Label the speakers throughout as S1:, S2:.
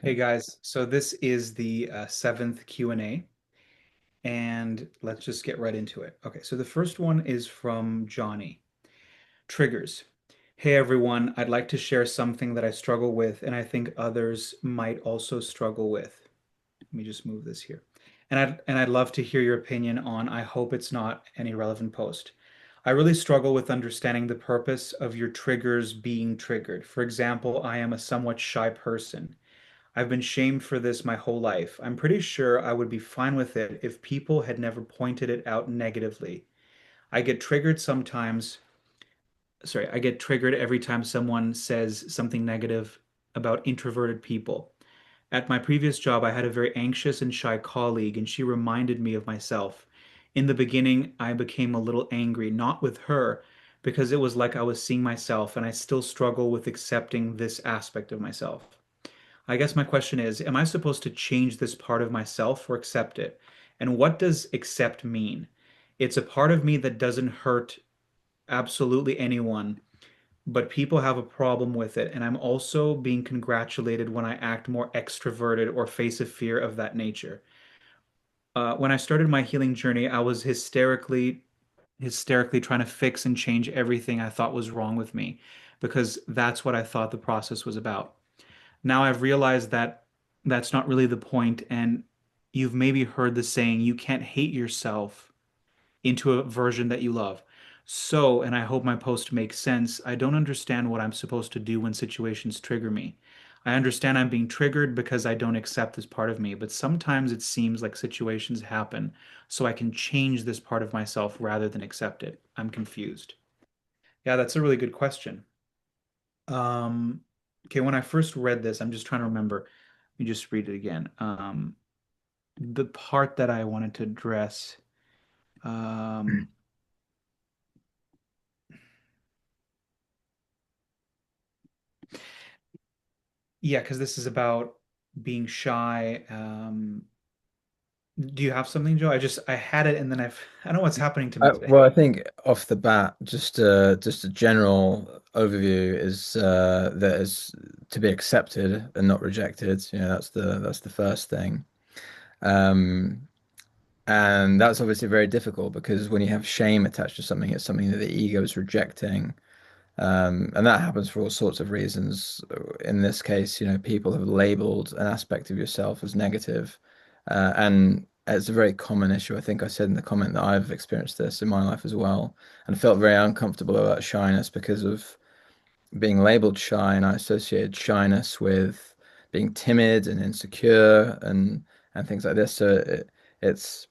S1: Hey
S2: Okay.
S1: guys, so this is the seventh Q&A, and let's just get right into it. Okay, so the first one is from Johnny. Triggers. Hey everyone, I'd like to share something that I struggle with and I think others might also struggle with. Let me just move this here. And I'd love to hear your opinion on I hope it's not an irrelevant post. I really struggle with understanding the purpose of your triggers being triggered. For example, I am a somewhat shy person. I've been shamed for this my whole life. I'm pretty sure I would be fine with it if people had never pointed it out negatively. I get triggered sometimes. Sorry, I get triggered every time someone says something negative about introverted people. At my previous job, I had a very anxious and shy colleague, and she reminded me of myself. In the beginning, I became a little angry, not with her, because it was like I was seeing myself, and I still struggle with accepting this aspect of myself. I guess my question is, am I supposed to change this part of myself or accept it? And what does accept mean? It's a part of me that doesn't hurt absolutely anyone, but people have a problem with it. And I'm also being congratulated when I act more extroverted or face a fear of that nature. When I started my healing journey, I was hysterically trying to fix and change everything I thought was wrong with me because that's what I thought the process was about. Now I've realized that that's not really the point, and you've maybe heard the saying, you can't hate yourself into a version that you love. So, and I hope my post makes sense, I don't understand what I'm supposed to do when situations trigger me. I understand I'm being triggered because I don't accept this part of me, but sometimes it seems like situations happen so I can change this part of myself rather than accept it. I'm confused. Yeah, that's a really good question. Um, okay, when I first read this, I'm just trying to remember. Let me just read it again. The part that I wanted to address. Um, yeah, because this is about being shy. Do you have something, Joe? I had it and then I don't know what's happening to me today.
S2: Well, I think off the bat, just a general overview is that is to be accepted and not rejected. You know, that's the first thing. Um, and that's obviously very difficult because when you have shame attached to something, it's something that the ego is rejecting. And that happens for all sorts of reasons. In this case, you know, people have labeled an aspect of yourself as negative, and it's a very common issue. I think I said in the comment that I've experienced this in my life as well, and felt very uncomfortable about shyness because of being labeled shy, and I associated shyness with being timid and insecure and things like this. So it's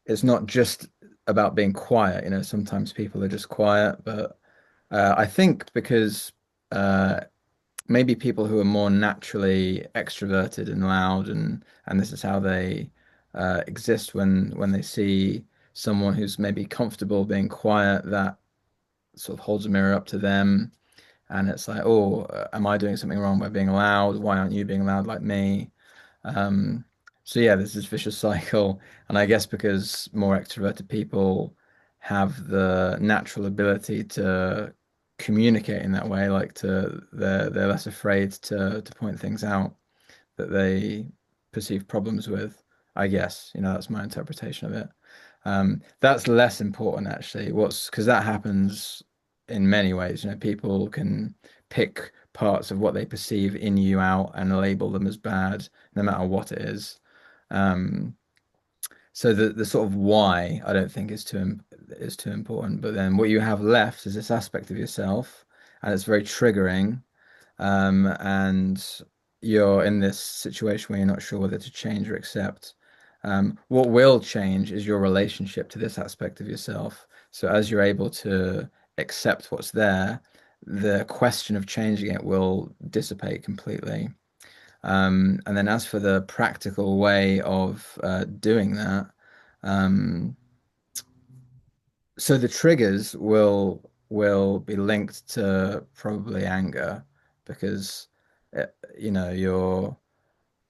S2: it's not just about being quiet. You know, sometimes people are just quiet, but I think because uh, maybe people who are more naturally extroverted and loud, and this is how they exist when they see someone who's maybe comfortable being quiet, that sort of holds a mirror up to them, and it's like, oh, am I doing something wrong by being loud? Why aren't you being loud like me? Um, so yeah, there's this vicious cycle, and I guess because more extroverted people have the natural ability to communicate in that way, like they're less afraid to point things out that they perceive problems with. I guess, you know, that's my interpretation of it. That's less important actually. What's because that happens in many ways. You know, people can pick parts of what they perceive in you out and label them as bad, no matter what it is. Um, so the sort of why I don't think is too important. But then what you have left is this aspect of yourself, and it's very triggering. And you're in this situation where you're not sure whether to change or accept. What will change is your relationship to this aspect of yourself. So as you're able to accept what's there, the question of changing it will dissipate completely. And then as for the practical way of doing that, um, so the triggers will be linked to probably anger because you know you're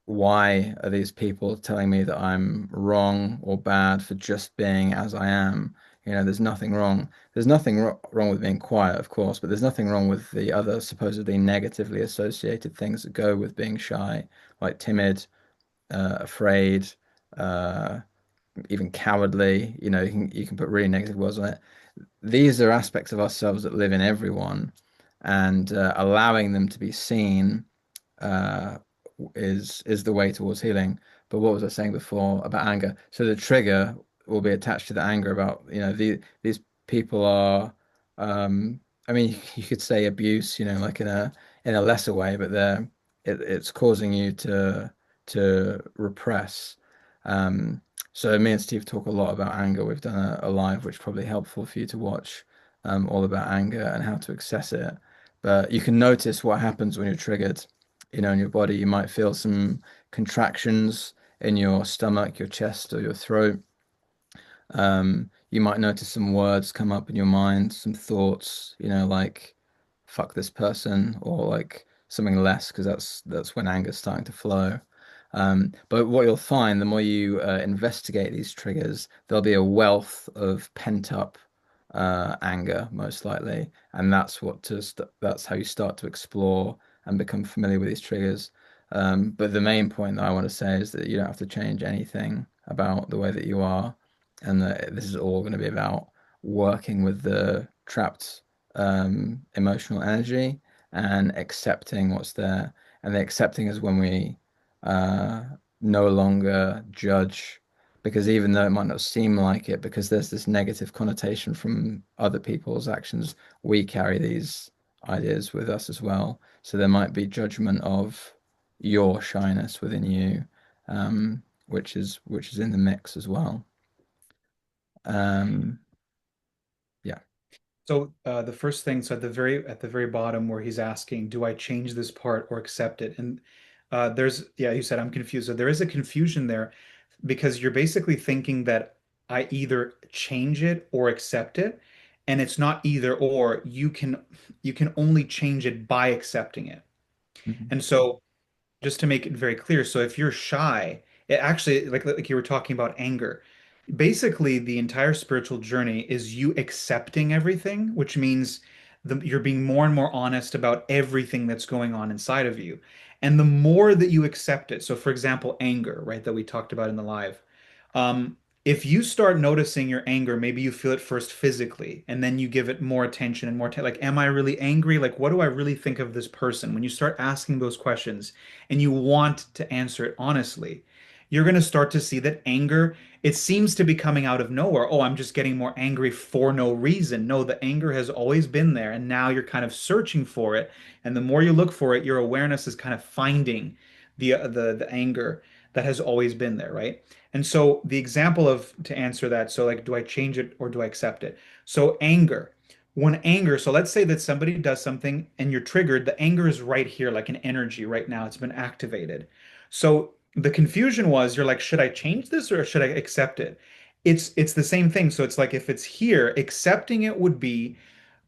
S2: why are these people telling me that I'm wrong or bad for just being as I am? You know, there's nothing wrong. There's nothing wrong with being quiet, of course, but there's nothing wrong with the other supposedly negatively associated things that go with being shy, like timid, afraid, uh, even cowardly. You know, you can put really negative words on it. These are aspects of ourselves that live in everyone, and allowing them to be seen uh, is the way towards healing. But what was I saying before about anger? So the trigger will be attached to the anger about, these people are, I mean, you could say abuse, like in a lesser way, but it's causing you to repress. Um, so me and Steve talk a lot about anger. We've done a live, which is probably helpful for you to watch, all about anger and how to access it. But you can notice what happens when you're triggered, in your body. You might feel some contractions in your stomach, your chest, or your throat. You might notice some words come up in your mind, some thoughts, like fuck this person, or like something less, because that's when anger's starting to flow. But what you'll find, the more you investigate these triggers, there'll be a wealth of pent up anger, most likely, and that's how you start to explore and become familiar with these triggers. But the main point that I want to say is that you don't have to change anything about the way that you are, and that this is all going to be about working with the trapped emotional energy and accepting what's there. And the accepting is when we uh, no longer judge, because even though it might not seem like it, because there's this negative connotation from other people's actions, we carry these ideas with us as well. So there might be judgment of your shyness within you, which is in the mix as well. Um, yeah.
S1: So the first thing, so at the very bottom where he's asking, do I change this part or accept it? And yeah, you said I'm confused. So there is a confusion there because you're basically thinking that I either change it or accept it, and it's not either or. You can only change it by accepting it.
S2: Mhm.
S1: And so just to make it very clear, so if you're shy, it actually, like you were talking about anger, basically the entire spiritual journey is you accepting everything, which means you're being more and more honest about everything that's going on inside of you. And the more that you accept it, so for example, anger, right, that we talked about in the live, um, if you start noticing your anger, maybe you feel it first physically, and then you give it more attention and more like, am I really angry? Like, what do I really think of this person? When you start asking those questions and you want to answer it honestly, you're going to start to see that anger, it seems to be coming out of nowhere. Oh, I'm just getting more angry for no reason. No, the anger has always been there, and now you're kind of searching for it. And the more you look for it, your awareness is kind of finding the anger that has always been there, right? And so the example of to answer that, so like, do I change it or do I accept it? So anger, so let's say that somebody does something and you're triggered, the anger is right here, like an energy right now, it's been activated. So the confusion was, you're like, should I change this or should I accept it? It's the same thing. So it's like, if it's here, accepting it would be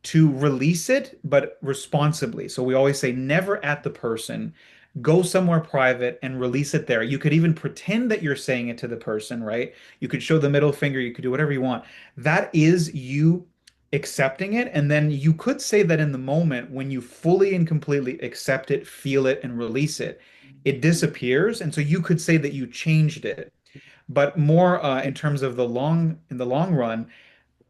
S1: to release it, but responsibly. So we always say never at the person. Go somewhere private and release it there. You could even pretend that you're saying it to the person, right? You could show the middle finger, you could do whatever you want. That is you accepting it. And then you could say that in the moment when you fully and completely accept it, feel it, and release it, it disappears. And so you could say that you changed it. But more in terms of in the long run,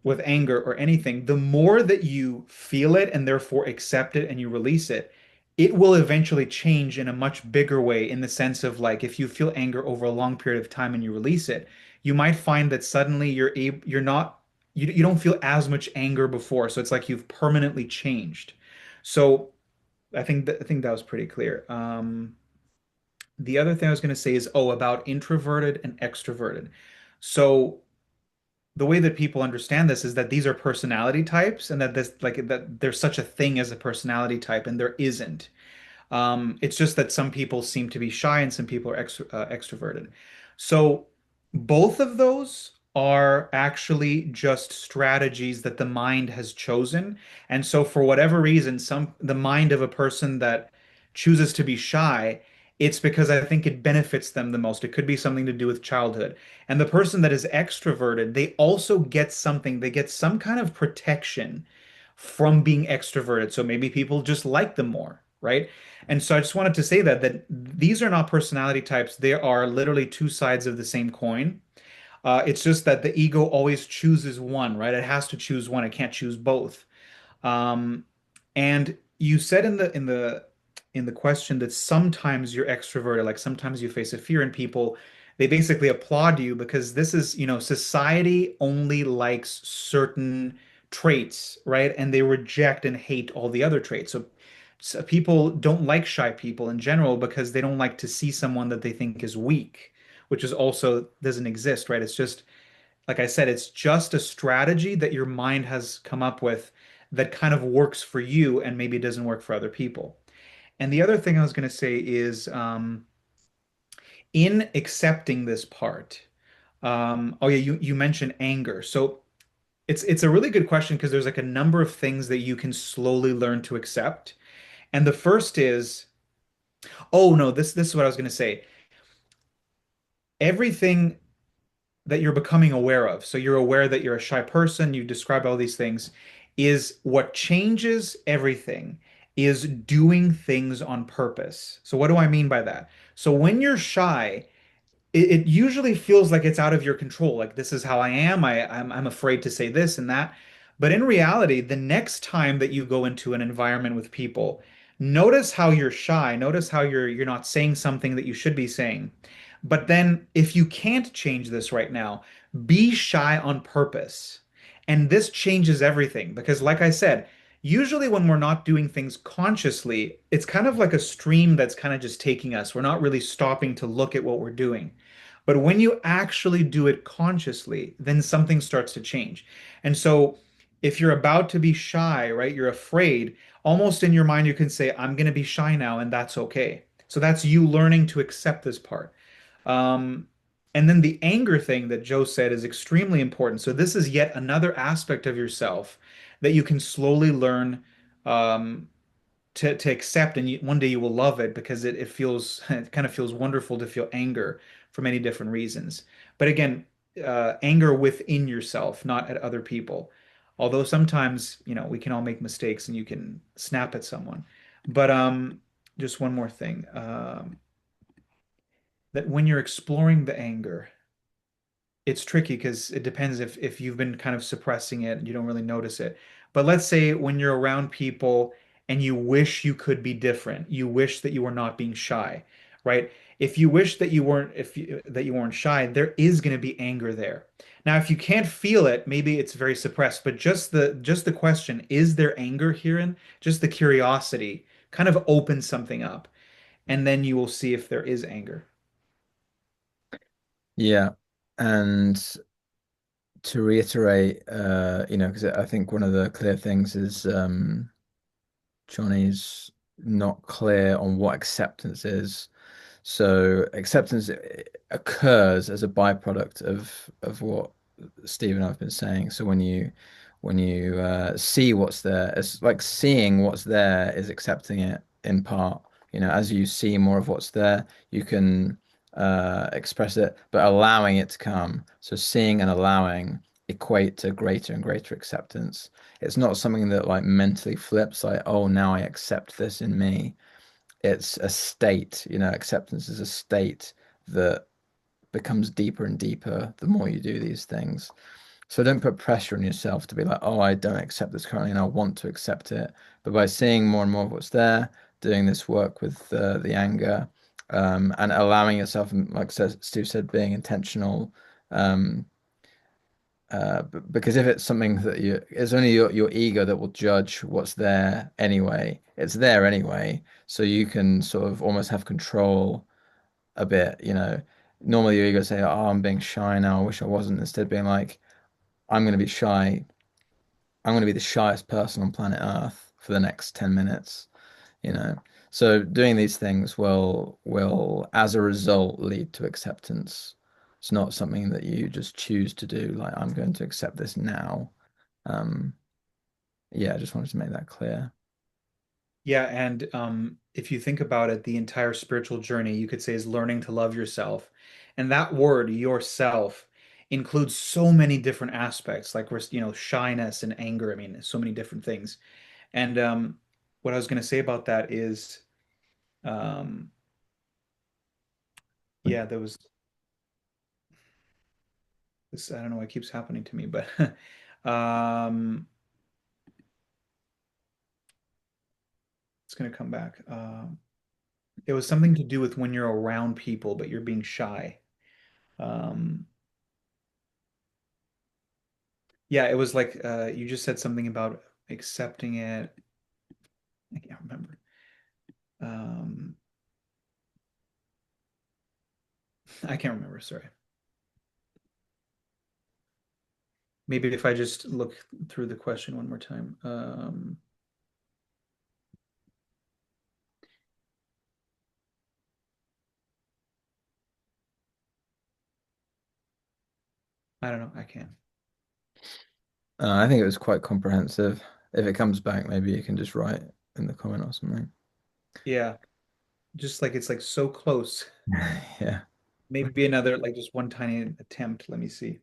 S1: with anger or anything, the more that you feel it and therefore accept it and you release it, it will eventually change in a much bigger way in the sense of like if you feel anger over a long period of time and you release it, you might find that suddenly you're not you don't feel as much anger before. So it's like you've permanently changed. So I think that was pretty clear. The other thing I was going to say is, oh, about introverted and extroverted. So the way that people understand this is that these are personality types and that this like that there's such a thing as a personality type and there isn't. It's just that some people seem to be shy and some people are extroverted. So both of those are actually just strategies that the mind has chosen. And so for whatever reason, the mind of a person that chooses to be shy, it's because I think it benefits them the most. It could be something to do with childhood. And the person that is extroverted, they also get something, they get some kind of protection from being extroverted. So maybe people just like them more, right? And so I just wanted to say that these are not personality types. They are literally two sides of the same coin. It's just that the ego always chooses one, right? It has to choose one. It can't choose both. Um, and you said in the question that sometimes you're extroverted, like sometimes you face a fear, and people they basically applaud you because this is, society only likes certain traits, right? And they reject and hate all the other traits. So people don't like shy people in general because they don't like to see someone that they think is weak, which is also doesn't exist, right? It's just like I said, it's just a strategy that your mind has come up with that kind of works for you and maybe doesn't work for other people. And the other thing I was going to say is in accepting this part, oh yeah, you mentioned anger. So it's a really good question because there's like a number of things that you can slowly learn to accept. And the first is, oh no, this is what I was going to say. Everything that you're becoming aware of. So you're aware that you're a shy person, you describe all these things, is what changes everything is doing things on purpose. So what do I mean by that? So when you're shy, it usually feels like it's out of your control. Like this is how I am. I'm afraid to say this and that. But in reality, the next time that you go into an environment with people, notice how you're shy. Notice how you're not saying something that you should be saying. But then if you can't change this right now, be shy on purpose. And this changes everything because like I said, usually when we're not doing things consciously, it's kind of like a stream that's kind of just taking us. We're not really stopping to look at what we're doing. But when you actually do it consciously, then something starts to change. And so if you're about to be shy, right, you're afraid, almost in your mind, you can say, I'm going to be shy now, and that's okay. So that's you learning to accept this part. Um, and then the anger thing that Joe said is extremely important. So this is yet another aspect of yourself that you can slowly learn um, to accept, and one day you will love it because it feels it kind of feels wonderful to feel anger for many different reasons. But again, anger within yourself, not at other people. Although sometimes, we can all make mistakes and you can snap at someone. But just one more thing, that when you're exploring the anger, it's tricky because it depends if you've been kind of suppressing it and you don't really notice it. But let's say when you're around people and you wish you could be different, you wish that you were not being shy, right? If you wish that you weren't if you, that you weren't shy, there is going to be anger there. Now, if you can't feel it, maybe it's very suppressed, but just the question, is there anger herein? Just the curiosity kind of opens something up, and then you will see if there is anger.
S2: Yeah. And to reiterate, because I think one of the clear things is Johnny's not clear on what acceptance is. So acceptance occurs as a byproduct of what Steve and I've been saying. So when you see what's there, it's like seeing what's there is accepting it in part. As you see more of what's there, you can express it, but allowing it to come. So seeing and allowing equate to greater and greater acceptance. It's not something that like mentally flips, like, oh, now I accept this in me. It's a state, acceptance is a state that becomes deeper and deeper the more you do these things. So don't put pressure on yourself to be like, oh, I don't accept this currently and I want to accept it. But by seeing more and more of what's there, doing this work with the anger, and allowing yourself, and like Stu said, being intentional. Um, because if it's something that it's only your ego that will judge what's there anyway. It's there anyway, so you can sort of almost have control a bit. Normally your ego say, "Oh, I'm being shy now. I wish I wasn't." Instead of being like, "I'm going to be shy. I'm going to be the shyest person on planet Earth for the next 10 minutes." You know. So doing these things will as a result lead to acceptance. It's not something that you just choose to do, like I'm going to accept this now. Um, yeah, I just wanted to make that clear.
S1: Yeah, and if you think about it, the entire spiritual journey, you could say, is learning to love yourself. And that word, yourself, includes so many different aspects, like shyness and anger. I mean, so many different things. And what I was going to say about that is, um, yeah, there was this, I don't know what keeps happening to me, but um, it's going to come back. It was something to do with when you're around people, but you're being shy. Um, Yeah, it was like you just said something about accepting it. I can't remember. Um, I can't remember, sorry. Maybe if I just look through the question one more time. I don't know. I can't.
S2: I think it was quite comprehensive. If it comes back, maybe you can just write in the comment or something.
S1: Yeah, just like it's like so close.
S2: Yeah.
S1: Maybe another like just one tiny attempt. Let me see.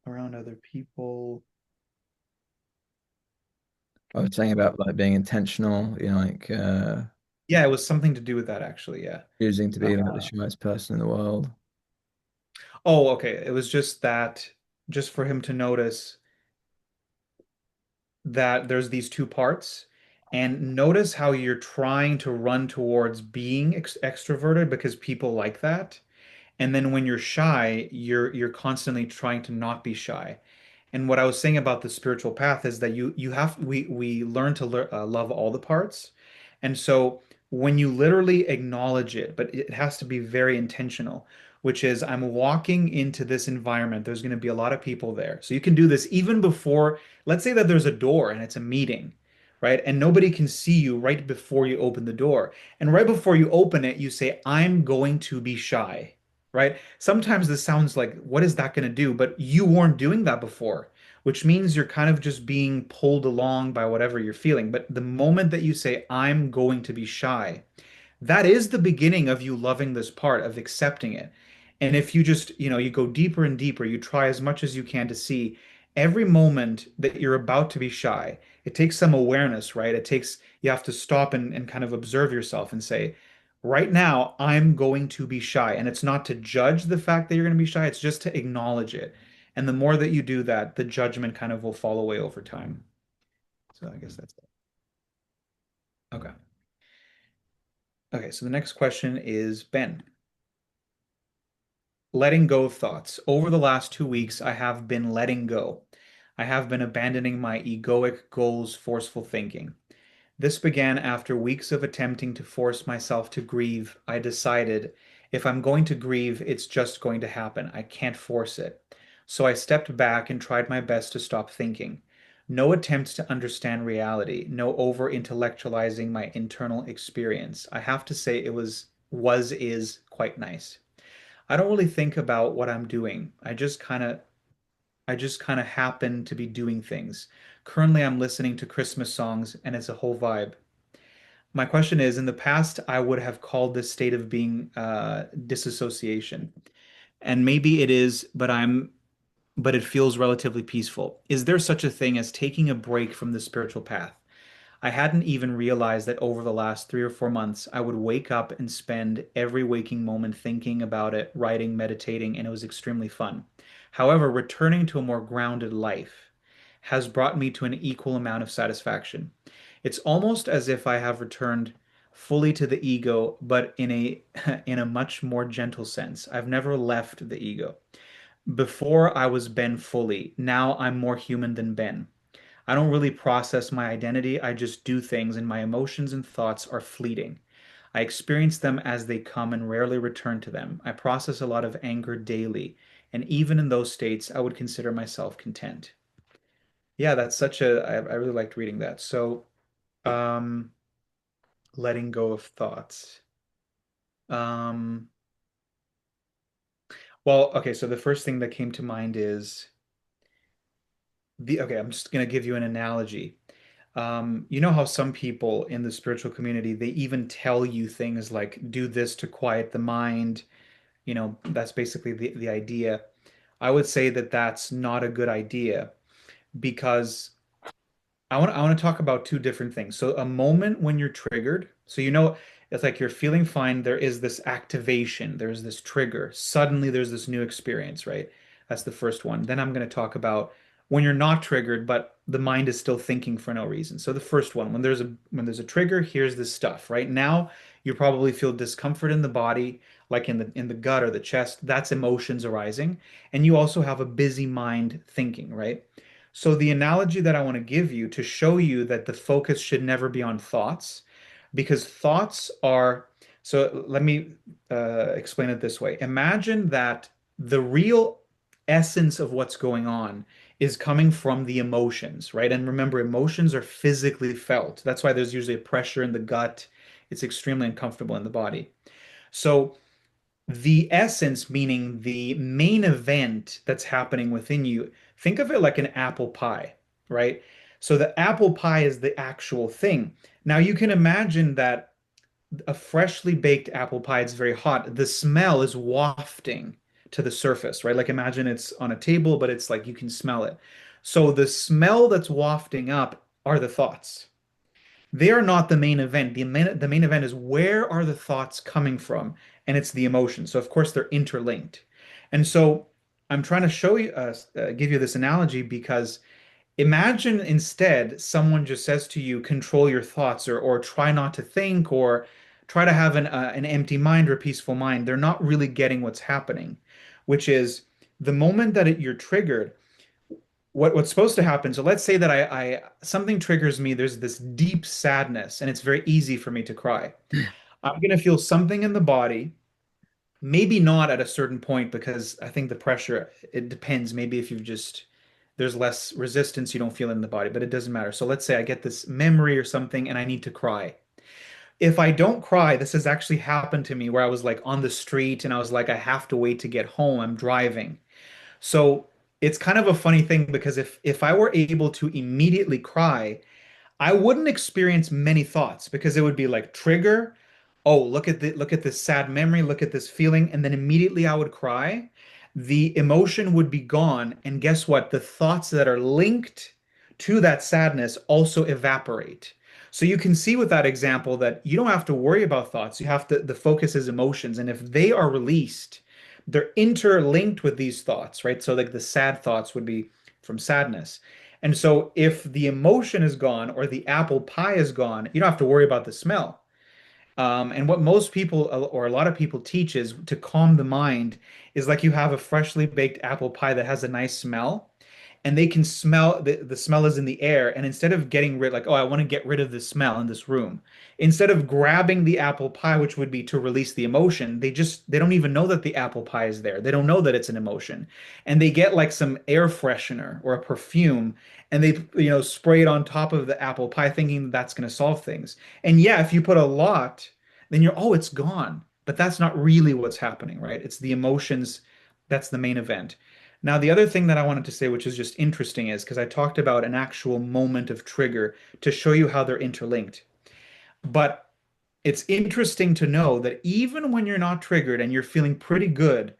S1: Around other people.
S2: I was saying about like being intentional, like
S1: Yeah, it was something to do with that actually. Yeah.
S2: choosing to
S1: Uh,
S2: be like the shyest person in the world.
S1: oh, okay. It was just that, just for him to notice that there's these two parts and notice how you're trying to run towards being extroverted because people like that. And then when you're shy, you're constantly trying to not be shy. And what I was saying about the spiritual path is that you have we learn to love all the parts. And so when you literally acknowledge it, but it has to be very intentional, which is I'm walking into this environment. There's going to be a lot of people there. So you can do this even before, let's say that there's a door and it's a meeting, right? And nobody can see you right before you open the door. And right before you open it, you say, I'm going to be shy, right? Sometimes this sounds like, what is that going to do? But you weren't doing that before, which means you're kind of just being pulled along by whatever you're feeling. But the moment that you say, I'm going to be shy, that is the beginning of you loving this part, of accepting it. And if you just, you go deeper and deeper, you try as much as you can to see every moment that you're about to be shy. It takes some awareness, right? You have to stop and kind of observe yourself and say, right now, I'm going to be shy. And it's not to judge the fact that you're going to be shy, it's just to acknowledge it. And the more that you do that, the judgment kind of will fall away over time. So I guess that's it. Okay. Okay, so the next question is Ben. Letting go of thoughts. Over the last 2 weeks, I have been letting go. I have been abandoning my egoic goals, forceful thinking. This began after weeks of attempting to force myself to grieve. I decided if I'm going to grieve, it's just going to happen. I can't force it. So I stepped back and tried my best to stop thinking. No attempts to understand reality, no over intellectualizing my internal experience. I have to say it is quite nice. I don't really think about what I'm doing. I just kind of happen to be doing things. Currently, I'm listening to Christmas songs and it's a whole vibe. My question is, in the past, I would have called this state of being disassociation. And maybe it is, but it feels relatively peaceful. Is there such a thing as taking a break from the spiritual path? I hadn't even realized that over the last 3 or 4 months, I would wake up and spend every waking moment thinking about it, writing, meditating, and it was extremely fun. However, returning to a more grounded life has brought me to an equal amount of satisfaction. It's almost as if I have returned fully to the ego, but in a in a much more gentle sense. I've never left the ego. Before I was Ben fully. Now I'm more human than Ben. I don't really process my identity. I just do things, and my emotions and thoughts are fleeting. I experience them as they come and rarely return to them. I process a lot of anger daily, and even in those states, I would consider myself content. Yeah, that's I really liked reading that. So, um, letting go of thoughts. Um, well, okay, so the first thing that came to mind is okay, I'm just gonna give you an analogy. You know how some people in the spiritual community, they even tell you things like, do this to quiet the mind. That's basically the idea. I would say that that's not a good idea because I want to talk about two different things. So a moment when you're triggered, so it's like you're feeling fine, there is this activation, there's this trigger. Suddenly there's this new experience, right? That's the first one. Then I'm going to talk about when you're not triggered, but the mind is still thinking for no reason. So the first one, when there's a trigger, here's this stuff. Right now, you probably feel discomfort in the body, like in the gut or the chest. That's emotions arising. And you also have a busy mind thinking, right? So the analogy that I want to give you to show you that the focus should never be on thoughts, because thoughts are, so let me explain it this way. Imagine that the real essence of what's going on is coming from the emotions, right? And remember, emotions are physically felt. That's why there's usually a pressure in the gut. It's extremely uncomfortable in the body. So the essence, meaning the main event that's happening within you, think of it like an apple pie, right? So the apple pie is the actual thing. Now you can imagine that a freshly baked apple pie, it's very hot. The smell is wafting to the surface, right? Like imagine it's on a table, but it's like you can smell it. So the smell that's wafting up are the thoughts. They are not the main event. The main event is where are the thoughts coming from? And it's the emotions. So of course they're interlinked. And so I'm trying to show you, give you this analogy because imagine instead someone just says to you, control your thoughts or try not to think or try to have an empty mind or a peaceful mind. They're not really getting what's happening, which is the moment that you're triggered, what's supposed to happen. So let's say that I something triggers me. There's this deep sadness, and it's very easy for me to cry. I'm gonna feel something in the body. Maybe not at a certain point because I think the pressure, it depends. Maybe if you've just there's less resistance, you don't feel it in the body, but it doesn't matter. So let's say I get this memory or something and I need to cry. If I don't cry, this has actually happened to me where I was like on the street and I was like, I have to wait to get home. I'm driving. So it's kind of a funny thing because if I were able to immediately cry, I wouldn't experience many thoughts because it would be like trigger, oh, look at this sad memory, look at this feeling, and then immediately I would cry. The emotion would be gone, and guess what? The thoughts that are linked to that sadness also evaporate. So you can see with that example that you don't have to worry about thoughts. You have to, the focus is emotions, and if they are released, they're interlinked with these thoughts, right? So like the sad thoughts would be from sadness. And so if the emotion is gone or the apple pie is gone, you don't have to worry about the smell. And what most people or a lot of people teach is to calm the mind is like you have a freshly baked apple pie that has a nice smell and they can smell the smell is in the air. And instead of getting rid, like, oh, I want to get rid of the smell in this room, instead of grabbing the apple pie, which would be to release the emotion, they don't even know that the apple pie is there. They don't know that it's an emotion. And they get like some air freshener or a perfume and they, spray it on top of the apple pie thinking that's going to solve things. And yeah, if you put a lot, then oh, it's gone. But that's not really what's happening, right? It's the emotions that's the main event. Now, the other thing that I wanted to say, which is just interesting, is because I talked about an actual moment of trigger to show you how they're interlinked. But it's interesting to know that even when you're not triggered and you're feeling pretty good,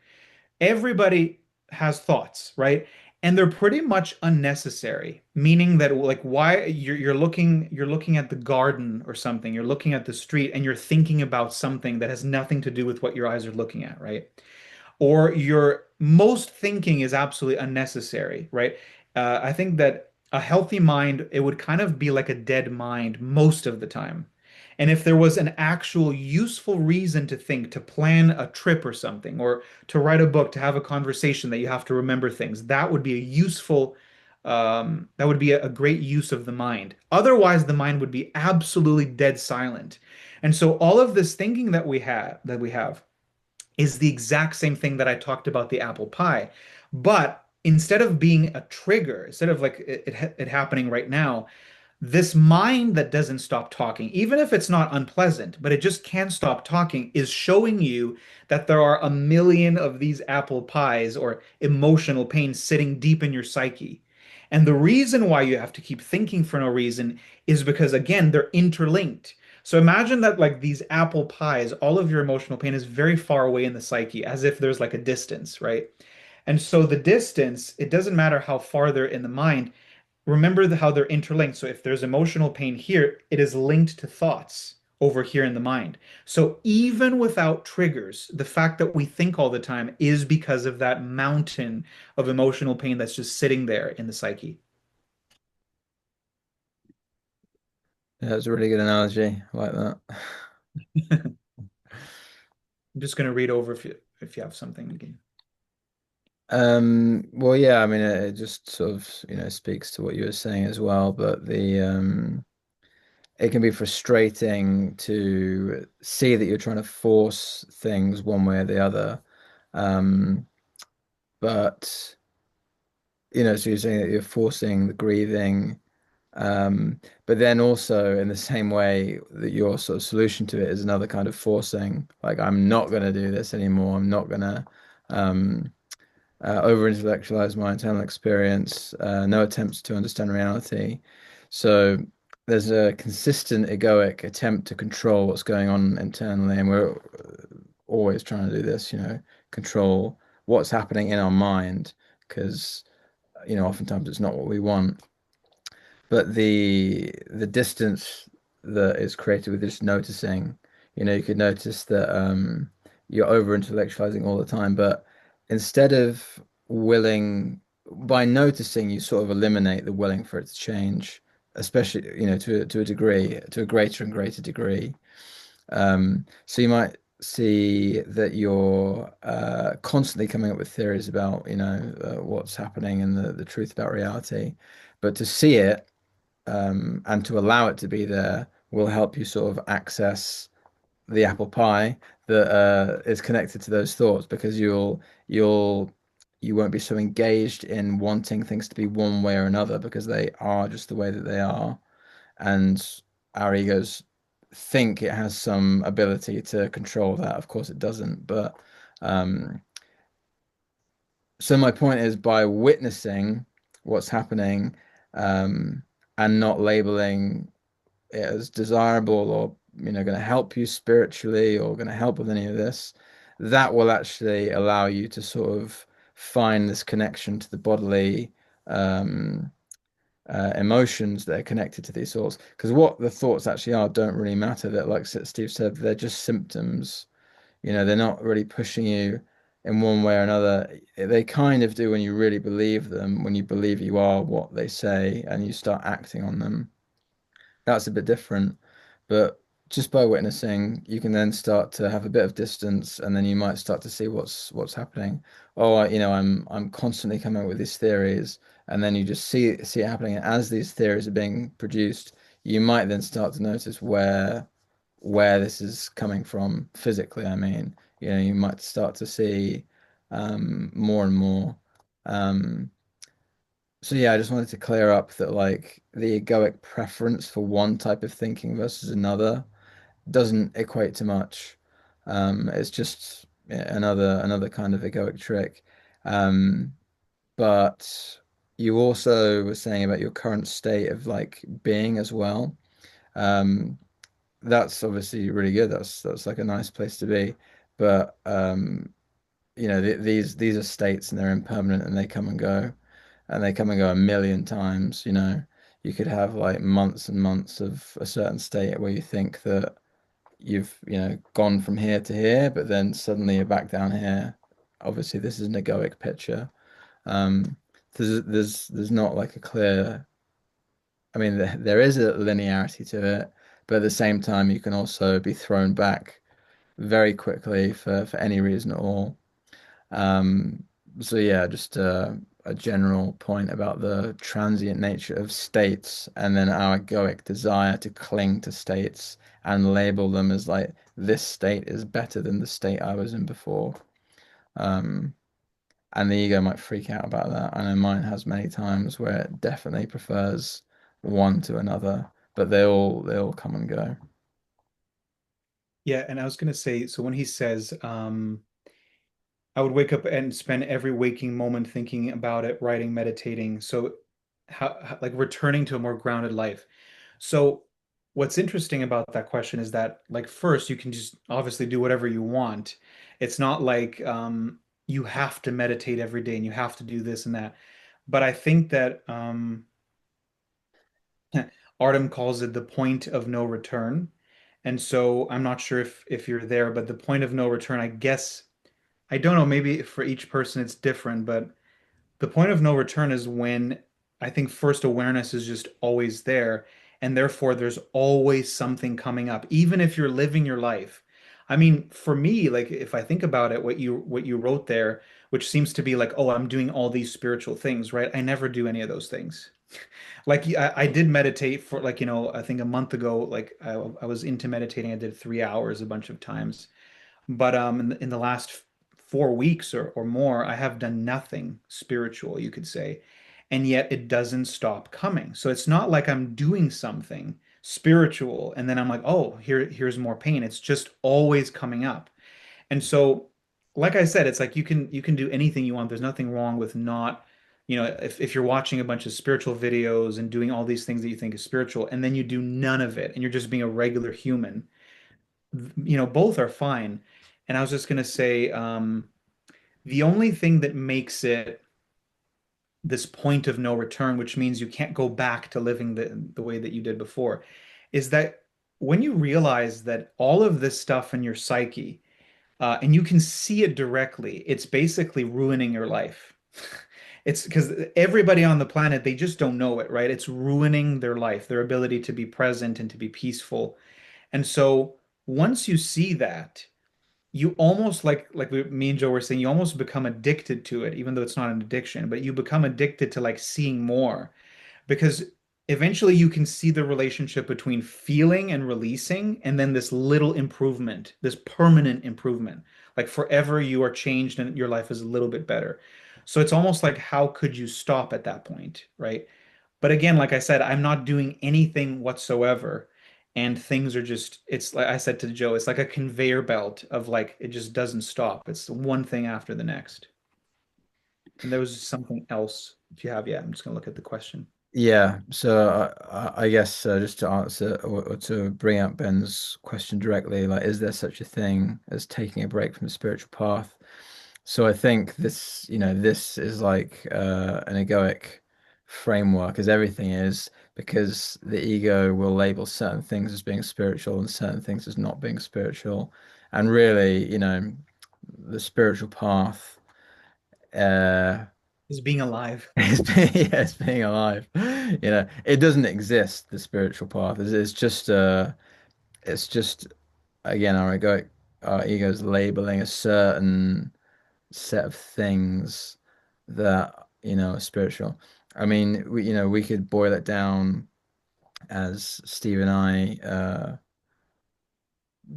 S1: everybody has thoughts, right? And they're pretty much unnecessary, meaning that like why you're looking at the garden or something, you're looking at the street and you're thinking about something that has nothing to do with what your eyes are looking at, right? Or your most thinking is absolutely unnecessary, right? I think that a healthy mind, it would kind of be like a dead mind most of the time. And if there was an actual useful reason to think, to plan a trip or something, or to write a book, to have a conversation that you have to remember things, that would be a useful, that would be a great use of the mind. Otherwise, the mind would be absolutely dead silent. And so all of this thinking that we have is the exact same thing that I talked about the apple pie. But instead of being a trigger, instead of like it happening right now, this mind that doesn't stop talking, even if it's not unpleasant, but it just can't stop talking, is showing you that there are a million of these apple pies or emotional pains sitting deep in your psyche. And the reason why you have to keep thinking for no reason is because, again, they're interlinked. So imagine that, like these apple pies, all of your emotional pain is very far away in the psyche, as if there's like a distance, right? And so the distance, it doesn't matter how far they're in the mind. Remember how they're interlinked. So if there's emotional pain here, it is linked to thoughts over here in the mind. So even without triggers, the fact that we think all the time is because of that mountain of emotional pain that's just sitting there in the psyche.
S2: Yeah, that's a really good analogy. I like that.
S1: I'm just going to read over if you have something again.
S2: Well, yeah, I mean, it just sort of, speaks to what you were saying as well, but it can be frustrating to see that you're trying to force things one way or the other. Um, but, so you're saying that you're forcing the grieving. But then also in the same way that your sort of solution to it is another kind of forcing, like I'm not going to do this anymore. I'm not going to um, over intellectualize my internal experience. No attempts to understand reality. So there's a consistent egoic attempt to control what's going on internally, and we're always trying to do this. Control what's happening in our mind because oftentimes it's not what we want. But the distance that is created with just noticing, you could notice that you're over intellectualizing all the time, but instead of willing, by noticing, you sort of eliminate the willing for it to change, especially, to a degree, to a greater and greater degree. So you might see that you're constantly coming up with theories about, what's happening and the truth about reality. But to see it and to allow it to be there will help you sort of access the apple pie that is connected to those thoughts because you'll you won't be so engaged in wanting things to be one way or another because they are just the way that they are, and our egos think it has some ability to control that. Of course, it doesn't, but um, so my point is by witnessing what's happening um, and not labeling as desirable or going to help you spiritually or going to help with any of this, that will actually allow you to sort of find this connection to the bodily um, emotions that are connected to these thoughts. Because what the thoughts actually are don't really matter. That, like Steve said, they're just symptoms. They're not really pushing you in one way or another. They kind of do when you really believe them, when you believe you are what they say and you start acting on them. That's a bit different. But just by witnessing, you can then start to have a bit of distance, and then you might start to see what's happening. Oh, I'm constantly coming up with these theories, and then you just see it happening. And as these theories are being produced, you might then start to notice where this is coming from physically. I mean, you might start to see more and more. Um, so yeah, I just wanted to clear up that like the egoic preference for one type of thinking versus another doesn't equate to much. It's just another kind of egoic trick. Um, but you also were saying about your current state of like being as well. Um, that's obviously really good. That's like a nice place to be. But these are states and they're impermanent and they come and go and they come and go a million times. You could have like months and months of a certain state where you think that you've, gone from here to here, but then suddenly you're back down here. Obviously, this is an egoic picture. Um, there's not like a clear, I mean, there is a linearity to it, but at the same time, you can also be thrown back very quickly for any reason at all. Um, so yeah, just a general point about the transient nature of states and then our egoic desire to cling to states and label them as like this state is better than the state I was in before. Um, and the ego might freak out about that. I know mine has many times where it definitely prefers one to another, but they all come and go.
S1: Yeah, and I was going to say, so when he says, I would wake up and spend every waking moment thinking about it, writing, meditating. So like returning to a more grounded life. So what's interesting about that question is that like first you can just obviously do whatever you want. It's not like you have to meditate every day and you have to do this and that. But I think that Artem calls it the point of no return. And so I'm not sure if you're there, but the point of no return, I guess I don't know, maybe for each person it's different, but the point of no return is when I think first awareness is just always there, and therefore there's always something coming up, even if you're living your life. I mean, for me, like if I think about it, what you wrote there, which seems to be like, oh, I'm doing all these spiritual things, right? I never do any of those things. Like I did meditate for like, I think a month ago, like I was into meditating. I did 3 hours a bunch of times. But in the last 4 weeks or more, I have done nothing spiritual, you could say. And yet it doesn't stop coming. So it's not like I'm doing something spiritual and then I'm like, oh, here's more pain. It's just always coming up. And so, like I said, it's like you can do anything you want. There's nothing wrong with not, if you're watching a bunch of spiritual videos and doing all these things that you think is spiritual, and then you do none of it and you're just being a regular human, both are fine. And I was just going to say, the only thing that makes it this point of no return, which means you can't go back to living the way that you did before, is that when you realize that all of this stuff in your psyche, and you can see it directly, it's basically ruining your life. It's because everybody on the planet, they just don't know it, right? It's ruining their life, their ability to be present and to be peaceful. And so once you see that, you almost me and Joe were saying, you almost become addicted to it, even though it's not an addiction, but you become addicted to like seeing more because eventually you can see the relationship between feeling and releasing, and then this little improvement, this permanent improvement. Like forever you are changed and your life is a little bit better. So it's almost like, how could you stop at that point, right? But again, like I said, I'm not doing anything whatsoever. And things are just, it's like I said to Joe, it's like a conveyor belt of like, it just doesn't stop. It's one thing after the next. And there was something else. If you have, yeah, I'm just gonna look at the question.
S2: Yeah, so I guess just to answer or to bring up Ben's question directly, like, is there such a thing as taking a break from the spiritual path? So I think this, this is like an egoic framework, as everything is, because the ego will label certain things as being spiritual and certain things as not being spiritual. And really, the spiritual path. Uh,
S1: Is being alive.
S2: Yeah, it's being alive. It doesn't exist, the spiritual path. It's just again our ego's labeling a certain set of things that, are spiritual. I mean, we could boil it down as Steve and I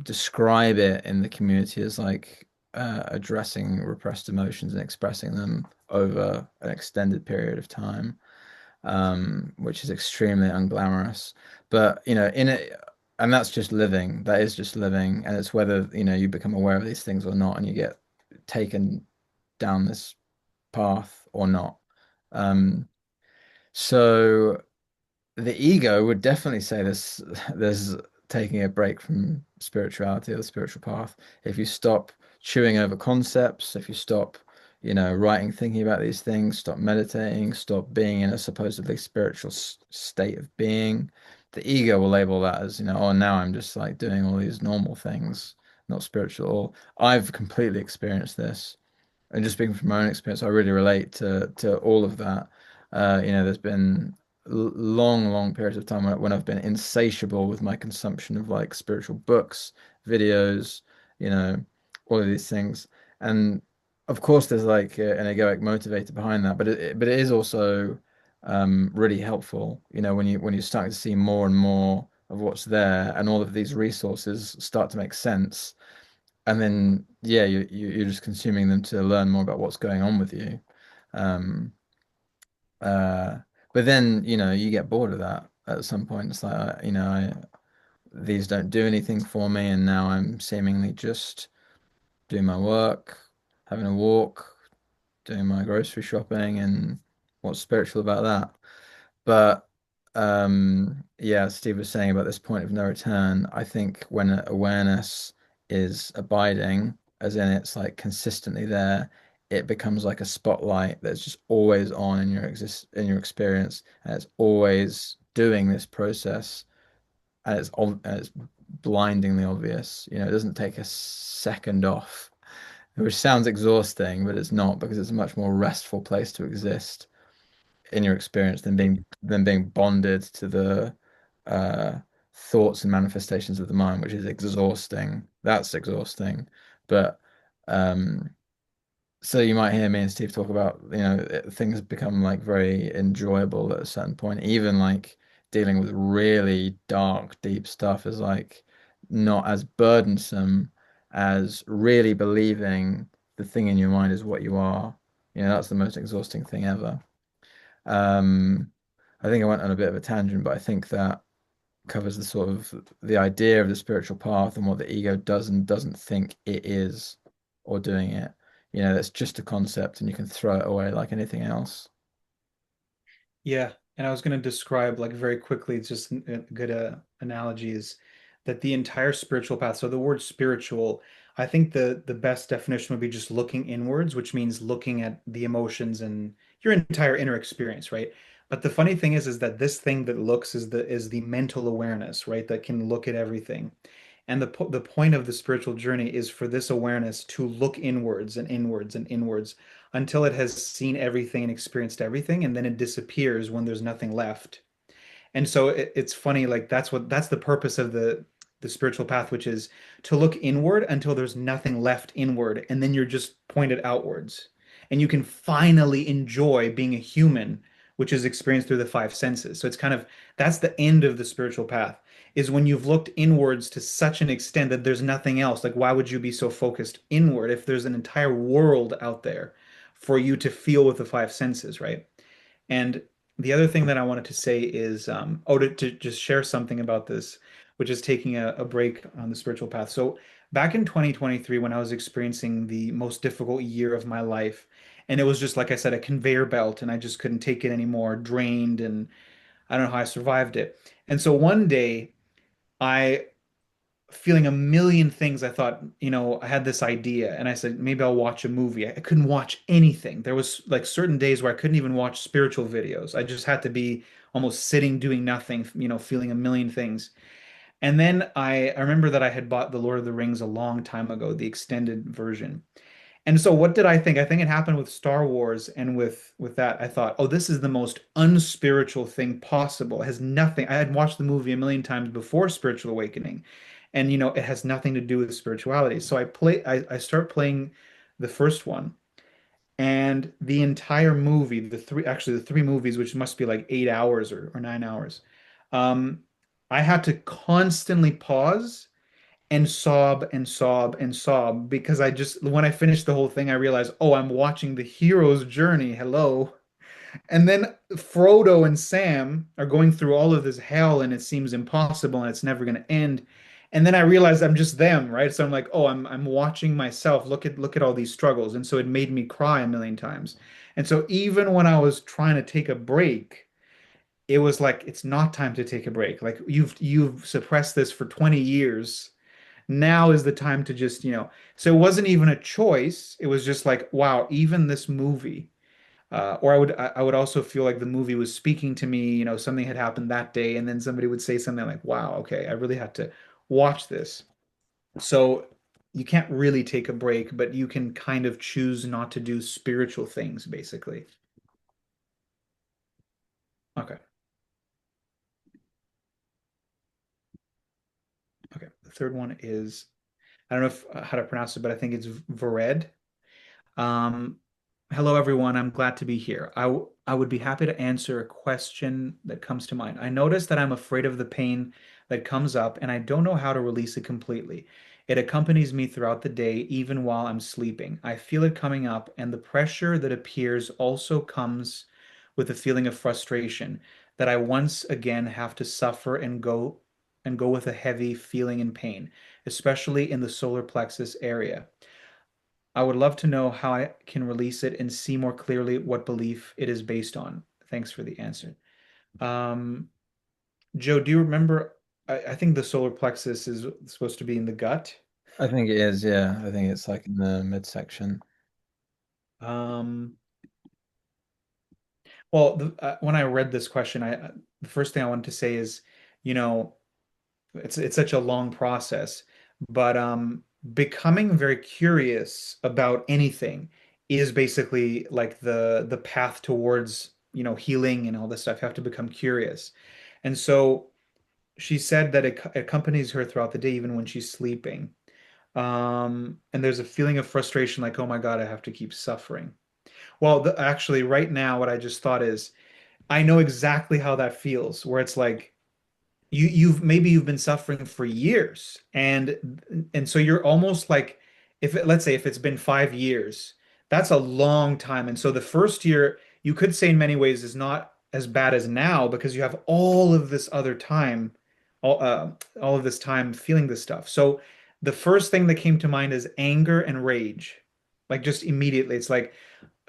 S2: describe it in the community as like addressing repressed emotions and expressing them over an extended period of time. Which is extremely unglamorous. But in it, and that's just living. That is just living, and it's whether you become aware of these things or not, and you get taken down this path or not. Um, so the ego would definitely say this there's taking a break from spirituality or the spiritual path. If you stop chewing over concepts, if you stop, writing, thinking about these things, stop meditating, stop being in a supposedly spiritual state of being, the ego will label that as, oh, now I'm just like doing all these normal things, not spiritual. I've completely experienced this. And just speaking from my own experience, I really relate to all of that. There's been long periods of time when I've been insatiable with my consumption of like spiritual books, videos, you know, all of these things. And of course, there's like an egoic motivator behind that, but it is also really helpful. When you're starting to see more and more of what's there, and all of these resources start to make sense, and then yeah, you're just consuming them to learn more about what's going on with you. Um, uh, but then you get bored of that at some point. It's like these don't do anything for me, and now I'm seemingly just doing my work, having a walk, doing my grocery shopping, and what's spiritual about that? But yeah, Steve was saying about this point of no return. I think when awareness is abiding, as in it's like consistently there, it becomes like a spotlight that's just always on in in your experience, and it's always doing this process, and and it's blindingly obvious. You know, it doesn't take a second off, which sounds exhausting, but it's not because it's a much more restful place to exist in your experience than being bonded to the uh, thoughts and manifestations of the mind, which is exhausting. That's exhausting. But um, so you might hear me and Steve talk about, things become like very enjoyable at a certain point. Even like dealing with really dark, deep stuff is like not as burdensome as really believing the thing in your mind is what you are. You know, that's the most exhausting thing ever. Um, I think I went on a bit of a tangent, but I think that covers the sort of the idea of the spiritual path and what the ego does and doesn't think it is or doing it. You know, that's just a concept and you can throw it away like anything else.
S1: Yeah, and I was going to describe like very quickly, it's just a good analogy is that the entire spiritual path. So the word spiritual, I think the best definition would be just looking inwards, which means looking at the emotions and your entire inner experience, right? But the funny thing is that this thing that looks is the mental awareness, right? That can look at everything. And the point of the spiritual journey is for this awareness to look inwards and inwards and inwards until it has seen everything and experienced everything, and then it disappears when there's nothing left. And so it's funny, like that's the purpose of the spiritual path, which is to look inward until there's nothing left inward, and then you're just pointed outwards. And you can finally enjoy being a human, which is experienced through the five senses. So it's kind of that's the end of the spiritual path, is when you've looked inwards to such an extent that there's nothing else. Like, why would you be so focused inward if there's an entire world out there for you to feel with the five senses, right? And the other thing that I wanted to say is, to just share something about this, which is taking a break on the spiritual path. So back in 2023, when I was experiencing the most difficult year of my life, and it was just, like I said, a conveyor belt, and I just couldn't take it anymore, drained, and I don't know how I survived it. And so one day, I feeling a million things. I thought, I had this idea and I said, maybe I'll watch a movie. I couldn't watch anything. There was like certain days where I couldn't even watch spiritual videos. I just had to be almost sitting doing nothing, feeling a million things. And then I remember that I had bought The Lord of the Rings a long time ago, the extended version. And so what did I think? I think it happened with Star Wars and with that I thought, oh, this is the most unspiritual thing possible. It has nothing. I had watched the movie a million times before Spiritual Awakening, and it has nothing to do with spirituality. So I start playing the first one, and the entire movie, the three movies, which must be like 8 hours or 9 hours, um, I had to constantly pause and sob and sob and sob because when I finished the whole thing, I realized, oh, I'm watching the hero's journey. Hello. And then Frodo and Sam are going through all of this hell and it seems impossible and it's never going to end. And then I realized I'm just them, right? So I'm like, oh, I'm watching myself. Look at all these struggles. And so it made me cry a million times. And so even when I was trying to take a break, it was like it's not time to take a break. Like you've suppressed this for 20 years. Now is the time to just, so it wasn't even a choice. It was just like, wow, even this movie. Or I would also feel like the movie was speaking to me, something had happened that day, and then somebody would say something like, wow, okay, I really had to watch this. So you can't really take a break, but you can kind of choose not to do spiritual things, basically. Okay. Okay. The third one is, I don't know how to pronounce it, but I think it's Vered. Um, Hello, everyone. I'm glad to be here. I would be happy to answer a question that comes to mind. I notice that I'm afraid of the pain that comes up, and I don't know how to release it completely. It accompanies me throughout the day, even while I'm sleeping. I feel it coming up, and the pressure that appears also comes with a feeling of frustration that I once again have to suffer and go with a heavy feeling and pain, especially in the solar plexus area. I would love to know how I can release it and see more clearly what belief it is based on. Thanks for the answer. Um, Joe, do you remember? I think the solar plexus is supposed to be in the gut.
S2: I think it is, yeah. I think it's like in the midsection.
S1: Um, well, when I read this question, the first thing I wanted to say is, you know, it's such a long process, but becoming very curious about anything is basically like the path towards, healing and all this stuff. You have to become curious. And so she said that it accompanies her throughout the day, even when she's sleeping. And there's a feeling of frustration, like, oh my God, I have to keep suffering. Well, actually, right now, what I just thought is, I know exactly how that feels, where it's like, you've been suffering for years, and so you're almost like, let's say if it's been 5 years, that's a long time. And so the first year, you could say in many ways, is not as bad as now, because you have all of this other time, all, uh, all of this time feeling this stuff. So the first thing that came to mind is anger and rage, like just immediately. It's like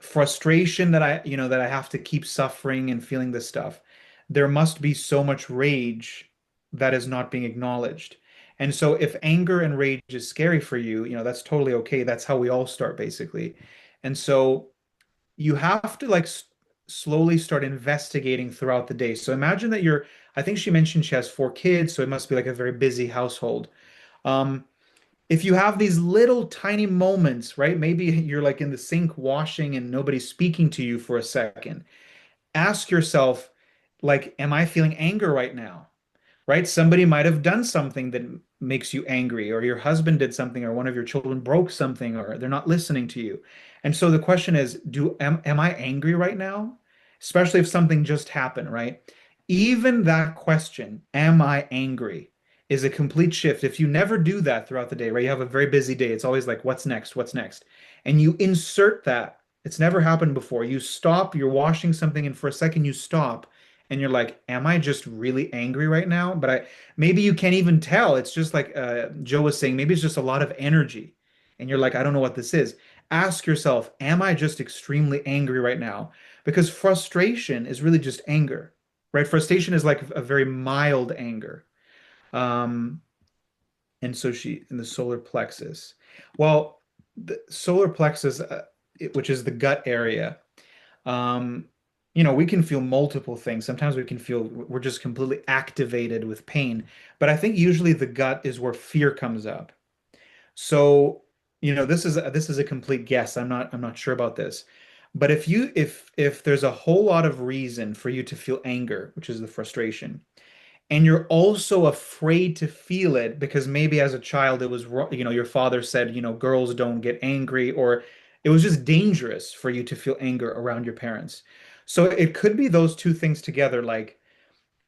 S1: frustration that I have to keep suffering and feeling this stuff. There must be so much rage that is not being acknowledged. And so if anger and rage is scary for you, that's totally okay. That's how we all start, basically. And so you have to like slowly start investigating throughout the day. So imagine that I think she mentioned she has 4 kids, so it must be like a very busy household. Um, if you have these little tiny moments, right? Maybe you're like in the sink washing and nobody's speaking to you for a second. Ask yourself, like, am I feeling anger right now? Right? Somebody might have done something that makes you angry, or your husband did something, or one of your children broke something, or they're not listening to you. And so the question is, am I angry right now? Especially if something just happened, right? Even that question, am I angry, is a complete shift. If you never do that throughout the day, right? You have a very busy day. It's always like, what's next? What's next? And you insert that. It's never happened before. You stop, you're washing something, and for a second you stop and you're like, am I just really angry right now? But maybe you can't even tell. It's just like Joe was saying, maybe it's just a lot of energy. And you're like, I don't know what this is. Ask yourself, am I just extremely angry right now? Because frustration is really just anger, right? Frustration is like a very mild anger. Um, and so in the solar plexus. Well, the solar plexus, which is the gut area, um, we can feel multiple things. Sometimes we can feel we're just completely activated with pain. But I think usually the gut is where fear comes up. So, this is a complete guess. I'm not sure about this. But if there's a whole lot of reason for you to feel anger, which is the frustration, and you're also afraid to feel it because maybe as a child it was wrong, your father said, girls don't get angry, or it was just dangerous for you to feel anger around your parents. So it could be those two things together, like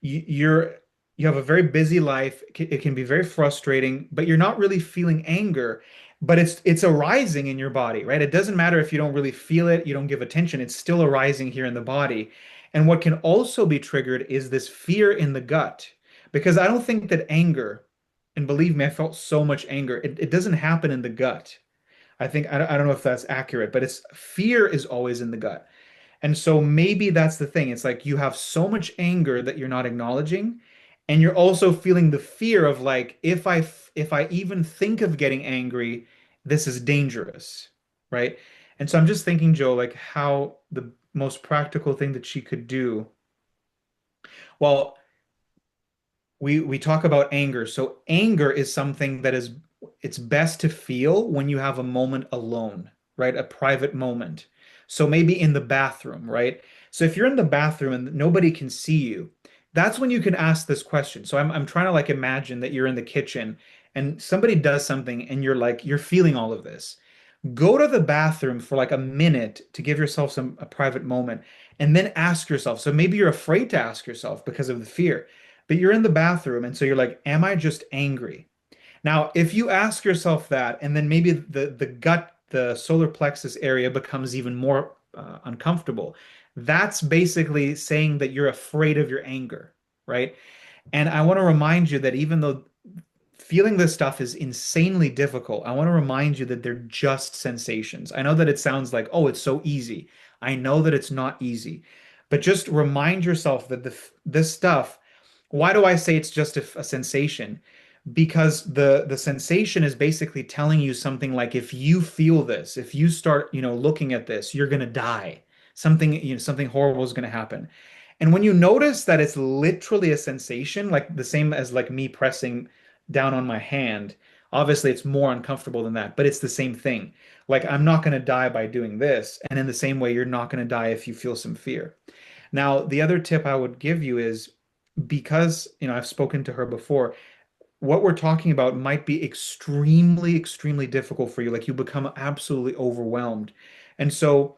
S1: you're you have a very busy life. It can be very frustrating, but you're not really feeling anger, but it's arising in your body, right? It doesn't matter if you don't really feel it, you don't give attention, it's still arising here in the body. And what can also be triggered is this fear in the gut. Because I don't think that anger, and believe me, I felt so much anger. It doesn't happen in the gut. I don't know if that's accurate, but it's fear is always in the gut. And so maybe that's the thing. It's like you have so much anger that you're not acknowledging, and you're also feeling the fear of like, if I even think of getting angry, this is dangerous, right? And so I'm just thinking, Joe, like how the most practical thing that she could do. Well, we talk about anger. So anger is something that is it's best to feel when you have a moment alone, right? A private moment. So maybe in the bathroom, right? So if you're in the bathroom and nobody can see you, that's when you can ask this question. So I'm trying to like imagine that you're in the kitchen and somebody does something and you're feeling all of this. Go to the bathroom for like a minute to give yourself a private moment and then ask yourself. So maybe you're afraid to ask yourself because of the fear, but you're in the bathroom and so you're like, am I just angry? Now, if you ask yourself that and then maybe the gut, the solar plexus area becomes even more uncomfortable, that's basically saying that you're afraid of your anger, right? And I want to remind you that even though feeling this stuff is insanely difficult, I want to remind you that they're just sensations. I know that it sounds like, oh, it's so easy. I know that it's not easy. But just remind yourself that this stuff, why do I say it's just a sensation? Because the sensation is basically telling you something like if you feel this, if you start, looking at this, you're gonna die. Something horrible is gonna happen. And when you notice that it's literally a sensation, like the same as like me pressing down on my hand, obviously it's more uncomfortable than that, but it's the same thing. Like I'm not gonna die by doing this, and in the same way, you're not gonna die if you feel some fear. Now, the other tip I would give you is because, I've spoken to her before, what we're talking about might be extremely, extremely difficult for you. Like you become absolutely overwhelmed. And so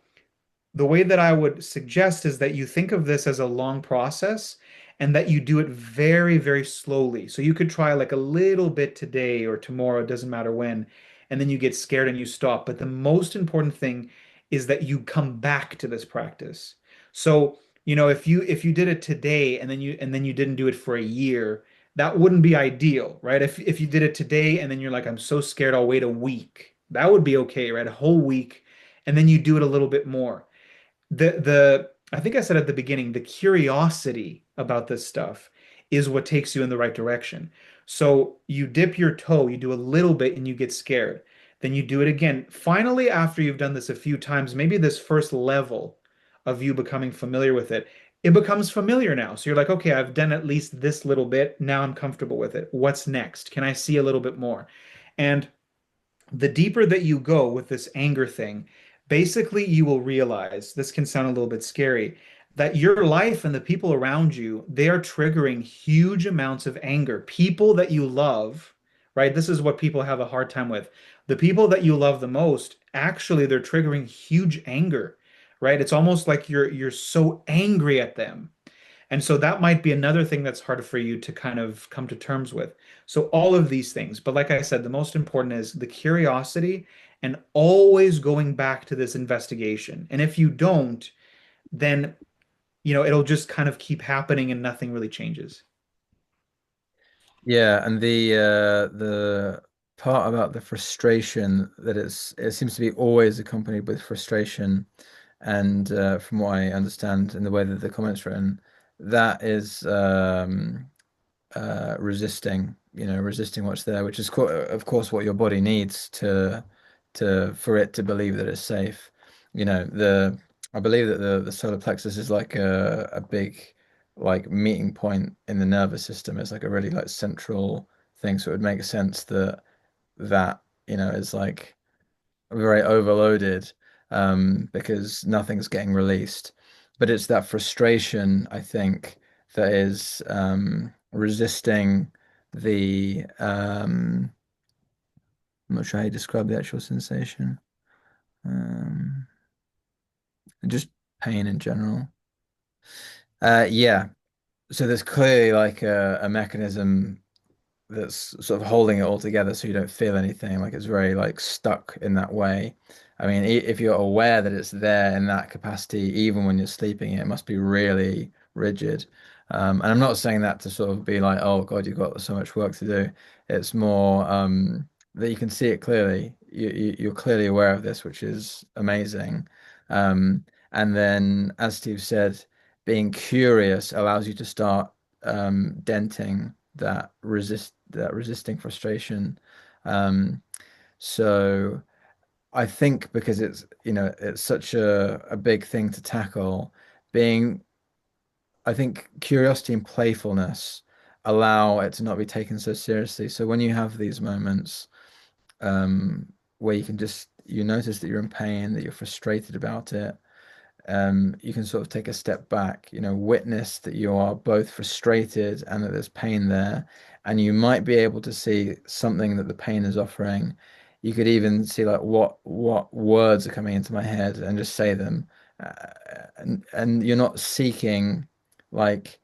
S1: the way that I would suggest is that you think of this as a long process and that you do it very, very slowly. So you could try like a little bit today or tomorrow, it doesn't matter when, and then you get scared and you stop. But the most important thing is that you come back to this practice. So, if you did it today and then you didn't do it for a year, that wouldn't be ideal, right? If you did it today and then you're like, I'm so scared, I'll wait a week. That would be okay, right? A whole week, and then you do it a little bit more. The I think I said at the beginning, the curiosity about this stuff is what takes you in the right direction. So you dip your toe, you do a little bit and you get scared. Then you do it again. Finally, after you've done this a few times, maybe this first level of you becoming familiar with it, it becomes familiar now. So you're like, okay, I've done at least this little bit. Now I'm comfortable with it. What's next? Can I see a little bit more? And the deeper that you go with this anger thing, basically you will realize, this can sound a little bit scary, that your life and the people around you, they are triggering huge amounts of anger. People that you love, right? This is what people have a hard time with. The people that you love the most, actually, they're triggering huge anger, right? It's almost like you're so angry at them, and so that might be another thing that's hard for you to kind of come to terms with. So all of these things, but like I said, the most important is the curiosity and always going back to this investigation. And if you don't, then, it'll just kind of keep happening and nothing really changes.
S2: Yeah, and the part about the frustration that it seems to be always accompanied with frustration, and from what I understand in the way that the comments written, that is resisting, resisting what's there, which is of course what your body needs to for it to believe that it's safe. The I believe that the solar plexus is like a big like meeting point in the nervous system. It's like a really like central thing. So it would make sense that is like very overloaded because nothing's getting released. But it's that frustration, I think, that is resisting I'm not sure how you describe the actual sensation. Um, just pain in general. Yeah. So there's clearly like a mechanism that's sort of holding it all together so you don't feel anything. Like it's very like stuck in that way. I mean, if you're aware that it's there in that capacity, even when you're sleeping, it must be really rigid. And I'm not saying that to sort of be like, oh God, you've got so much work to do. It's more that you can see it clearly. You're clearly aware of this, which is amazing. And then, as Steve said, being curious allows you to start denting that resisting frustration. Um, so I think because it's such a big thing to tackle, being I think curiosity and playfulness allow it to not be taken so seriously. So when you have these moments where you notice that you're in pain, that you're frustrated about it, you can sort of take a step back, witness that you are both frustrated and that there's pain there, and you might be able to see something that the pain is offering. You could even see like what words are coming into my head and just say them, and you're not seeking like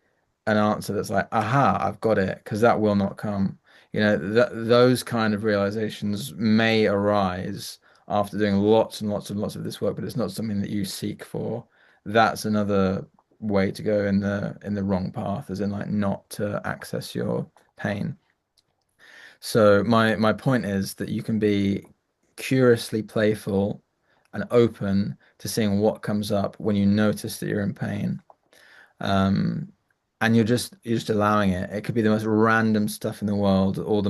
S2: an answer that's like, aha, I've got it, because that will not come. Those kind of realizations may arise after doing lots and lots and lots of this work, but it's not something that you seek for. That's another way to go in the wrong path, as in like not to access your pain. So my point is that you can be curiously playful and open to seeing what comes up when you notice that you're in pain. Um, and you're just allowing it. It could be the most random stuff in the world, or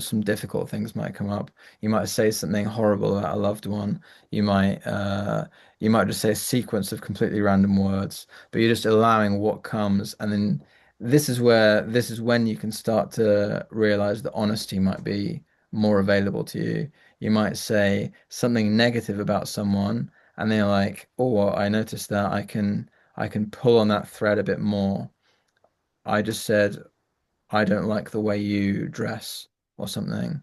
S2: some difficult things might come up. You might say something horrible about a loved one. You might uh you might just say a sequence of completely random words, but you're just allowing what comes, and then this is when you can start to realize that honesty might be more available to you. You might say something negative about someone, and they're like, "Oh, I noticed that. I can pull on that thread a bit more. I just said, I don't like the way you dress or something.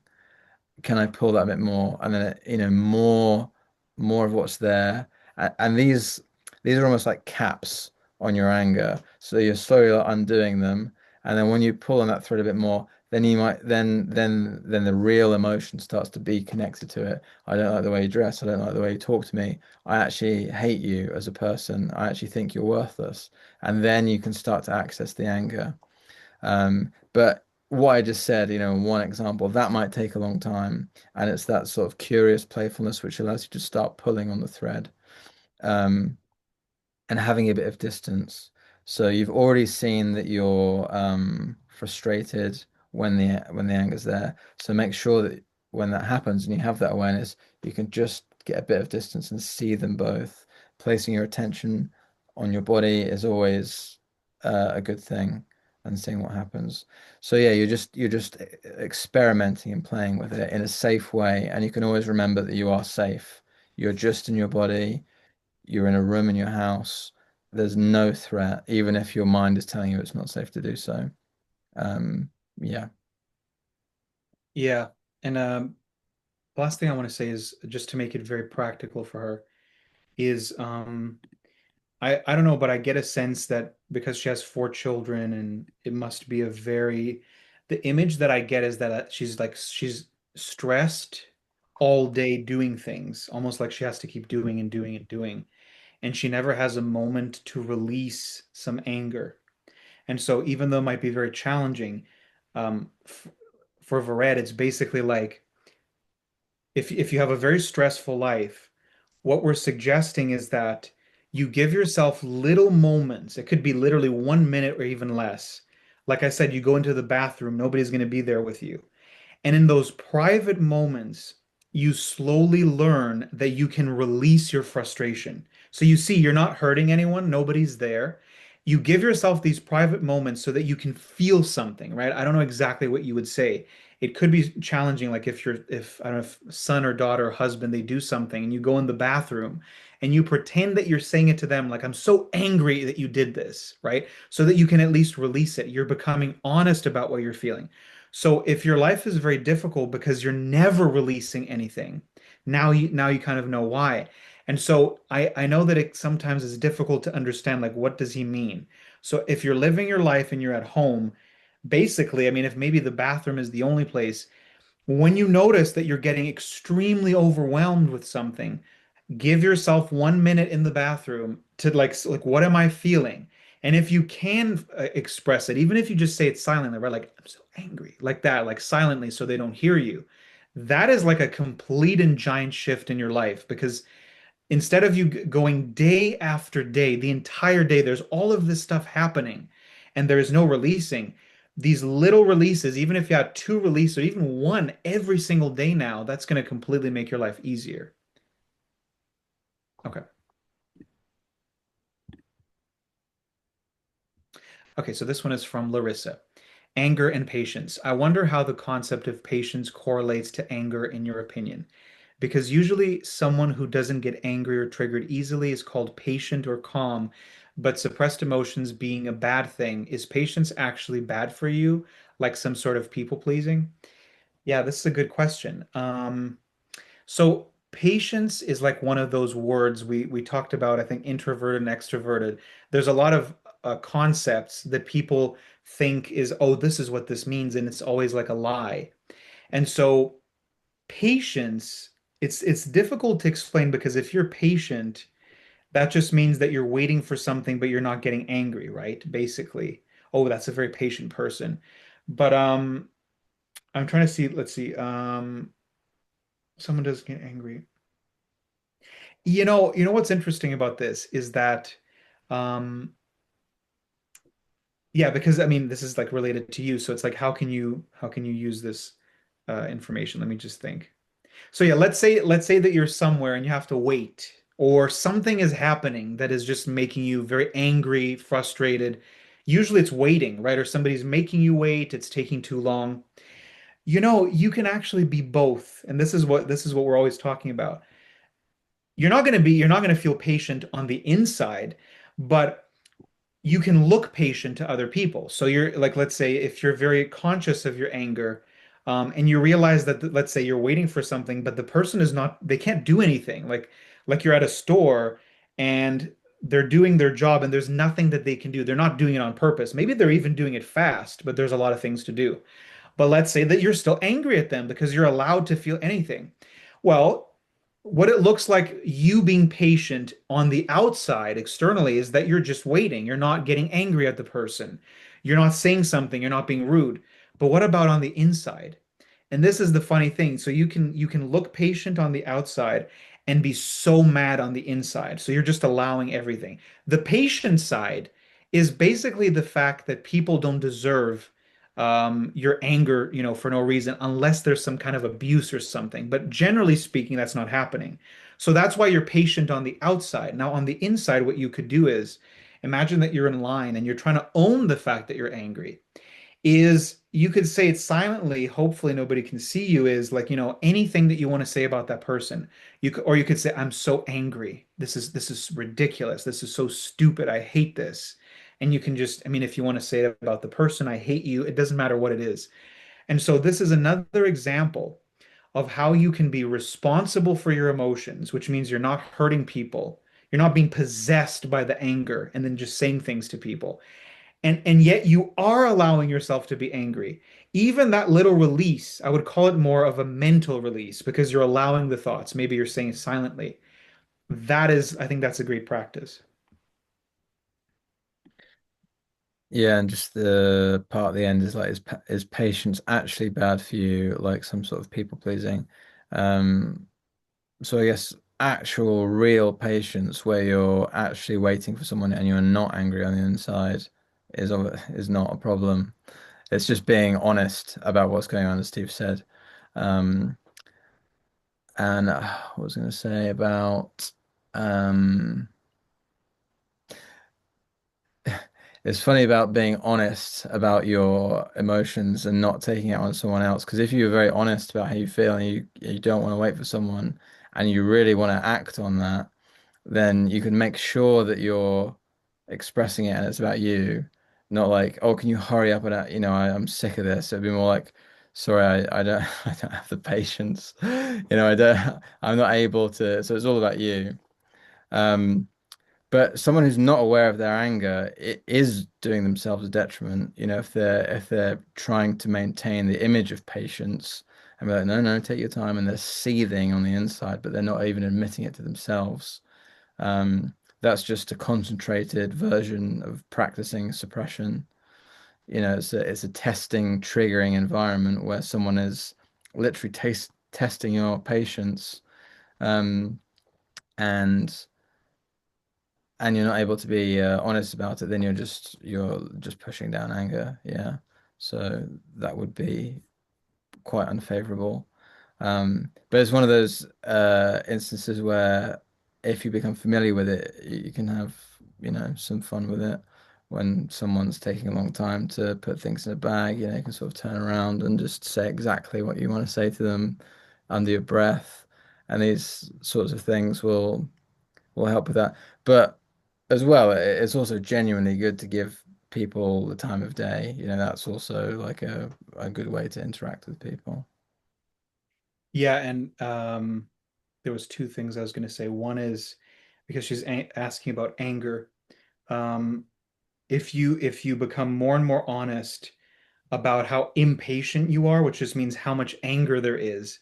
S2: Can I pull that a bit more? And then, more of what's there. And these are almost like caps on your anger. So you're slowly like undoing them. And then when you pull on that thread a bit more, then you might then the real emotion starts to be connected to it. I don't like the way you dress. I don't like the way you talk to me. I actually hate you as a person. I actually think you're worthless. And then you can start to access the anger. But what I just said, one example, that might take a long time. And it's that sort of curious playfulness which allows you to start pulling on the thread. Um, and having a bit of distance. So you've already seen that you're frustrated when the anger's there. So make sure that when that happens and you have that awareness, you can just get a bit of distance and see them both. Placing your attention on your body is always a good thing, and seeing what happens. So yeah, you're just experimenting and playing with it in a safe way, and you can always remember that you are safe. You're just in your body, you're in a room in your house, there's no threat, even if your mind is telling you it's not safe to do so. Um, yeah.
S1: Yeah. And last thing I want to say is just to make it very practical for her is I don't know, but I get a sense that because she has four children and it must be a very the image that I get is that she's stressed all day doing things, almost like she has to keep doing and doing and doing, and she never has a moment to release some anger. And so even though it might be very challenging, f for Varet, it's basically like if you have a very stressful life, what we're suggesting is that you give yourself little moments. It could be literally 1 minute or even less. Like I said, you go into the bathroom, nobody's going to be there with you. And in those private moments, you slowly learn that you can release your frustration. So you see, you're not hurting anyone, nobody's there. You give yourself these private moments so that you can feel something, right? I don't know exactly what you would say. It could be challenging, like if I don't know, if son or daughter or husband, they do something and you go in the bathroom and you pretend that you're saying it to them, like, I'm so angry that you did this, right? So that you can at least release it. You're becoming honest about what you're feeling. So if your life is very difficult because you're never releasing anything, now you kind of know why. And so I know that it sometimes is difficult to understand like what does he mean? So if you're living your life and you're at home, basically, I mean, if maybe the bathroom is the only place, when you notice that you're getting extremely overwhelmed with something, give yourself 1 minute in the bathroom to like what am I feeling? And if you can express it, even if you just say it silently, right? Like I'm so angry, like that, like silently so they don't hear you. That is like a complete and giant shift in your life because instead of you going day after day, the entire day, there's all of this stuff happening and there is no releasing. These little releases, even if you had two releases or even one every single day now, that's going to completely make your life easier. Okay. Okay, so this one is from Larissa. Anger and patience. I wonder how the concept of patience correlates to anger in your opinion. Because usually someone who doesn't get angry or triggered easily is called patient or calm, but suppressed emotions being a bad thing. Is patience actually bad for you, like some sort of people pleasing? Yeah, this is a good question. So patience is like one of those words we talked about, I think introverted and extroverted. There's a lot of concepts that people think is, oh, this is what this means, and it's always like a lie. And so patience, it's difficult to explain because if you're patient, that just means that you're waiting for something, but you're not getting angry, right? Basically. Oh, that's a very patient person. But I'm trying to see, let's see. Someone does get angry. You know what's interesting about this is that um, Yeah, because I mean, this is like related to you, so it's like, how can you use this information? Let me just think. So yeah, let's say that you're somewhere and you have to wait, or something is happening that is just making you very angry, frustrated. Usually it's waiting, right? Or somebody's making you wait, it's taking too long. You can actually be both. And this is what we're always talking about. You're not going to feel patient on the inside, but you can look patient to other people. So you're like, let's say if you're very conscious of your anger, and you realize that, let's say you're waiting for something, but the person is not, they can't do anything. Like you're at a store and they're doing their job and there's nothing that they can do. They're not doing it on purpose. Maybe they're even doing it fast, but there's a lot of things to do. But let's say that you're still angry at them because you're allowed to feel anything. Well, what it looks like you being patient on the outside externally is that you're just waiting. You're not getting angry at the person. You're not saying something. You're not being rude. But what about on the inside? And this is the funny thing. So you can look patient on the outside and be so mad on the inside. So you're just allowing everything. The patient side is basically the fact that people don't deserve your anger, for no reason, unless there's some kind of abuse or something. But generally speaking, that's not happening. So that's why you're patient on the outside. Now, on the inside, what you could do is imagine that you're in line and you're trying to own the fact that you're angry is you could say it silently, hopefully nobody can see you, is like, anything that you want to say about that person. Or you could say, I'm so angry. This is ridiculous. This is so stupid. I hate this. And you can just, I mean, if you want to say it about the person, I hate you, it doesn't matter what it is. And so this is another example of how you can be responsible for your emotions, which means you're not hurting people. You're not being possessed by the anger and then just saying things to people. And yet you are allowing yourself to be angry. Even that little release, I would call it more of a mental release because you're allowing the thoughts. Maybe you're saying it silently. I think that's a great practice.
S2: Yeah, and just the part at the end is like, is patience actually bad for you? Like some sort of people pleasing. Um, so I guess actual real patience where you're actually waiting for someone and you're not angry on the inside is not a problem. It's just being honest about what's going on, as Steve said. Um, and what was I going to say about um, it's funny about being honest about your emotions and not taking it on someone else. Because if you're very honest about how you feel and you don't want to wait for someone and you really want to act on that, then you can make sure that you're expressing it and it's about you, not like, oh, can you hurry up and I'm sick of this. It'd be more like, sorry, I don't I don't have the patience. I'm not able to. So it's all about you. Um, but someone who's not aware of their anger it is doing themselves a detriment. If they're trying to maintain the image of patience and be like, no, no, take your time, and they're seething on the inside, but they're not even admitting it to themselves. Um, that's just a concentrated version of practicing suppression. It's a testing, triggering environment where someone is literally testing your patience, um, and you're not able to be honest about it, then you're just pushing down anger. Yeah. So that would be quite unfavorable. But it's one of those instances where if you become familiar with it, you can have, some fun with it. When someone's taking a long time to put things in a bag, you can sort of turn around and just say exactly what you want to say to them under your breath. And these sorts of things will help with that. But as well, it's also genuinely good to give people the time of day. That's also like a good way to interact with people.
S1: Yeah, and there was two things I was going to say. One is because she's asking about anger. Um, if you become more and more honest about how impatient you are, which just means how much anger there is.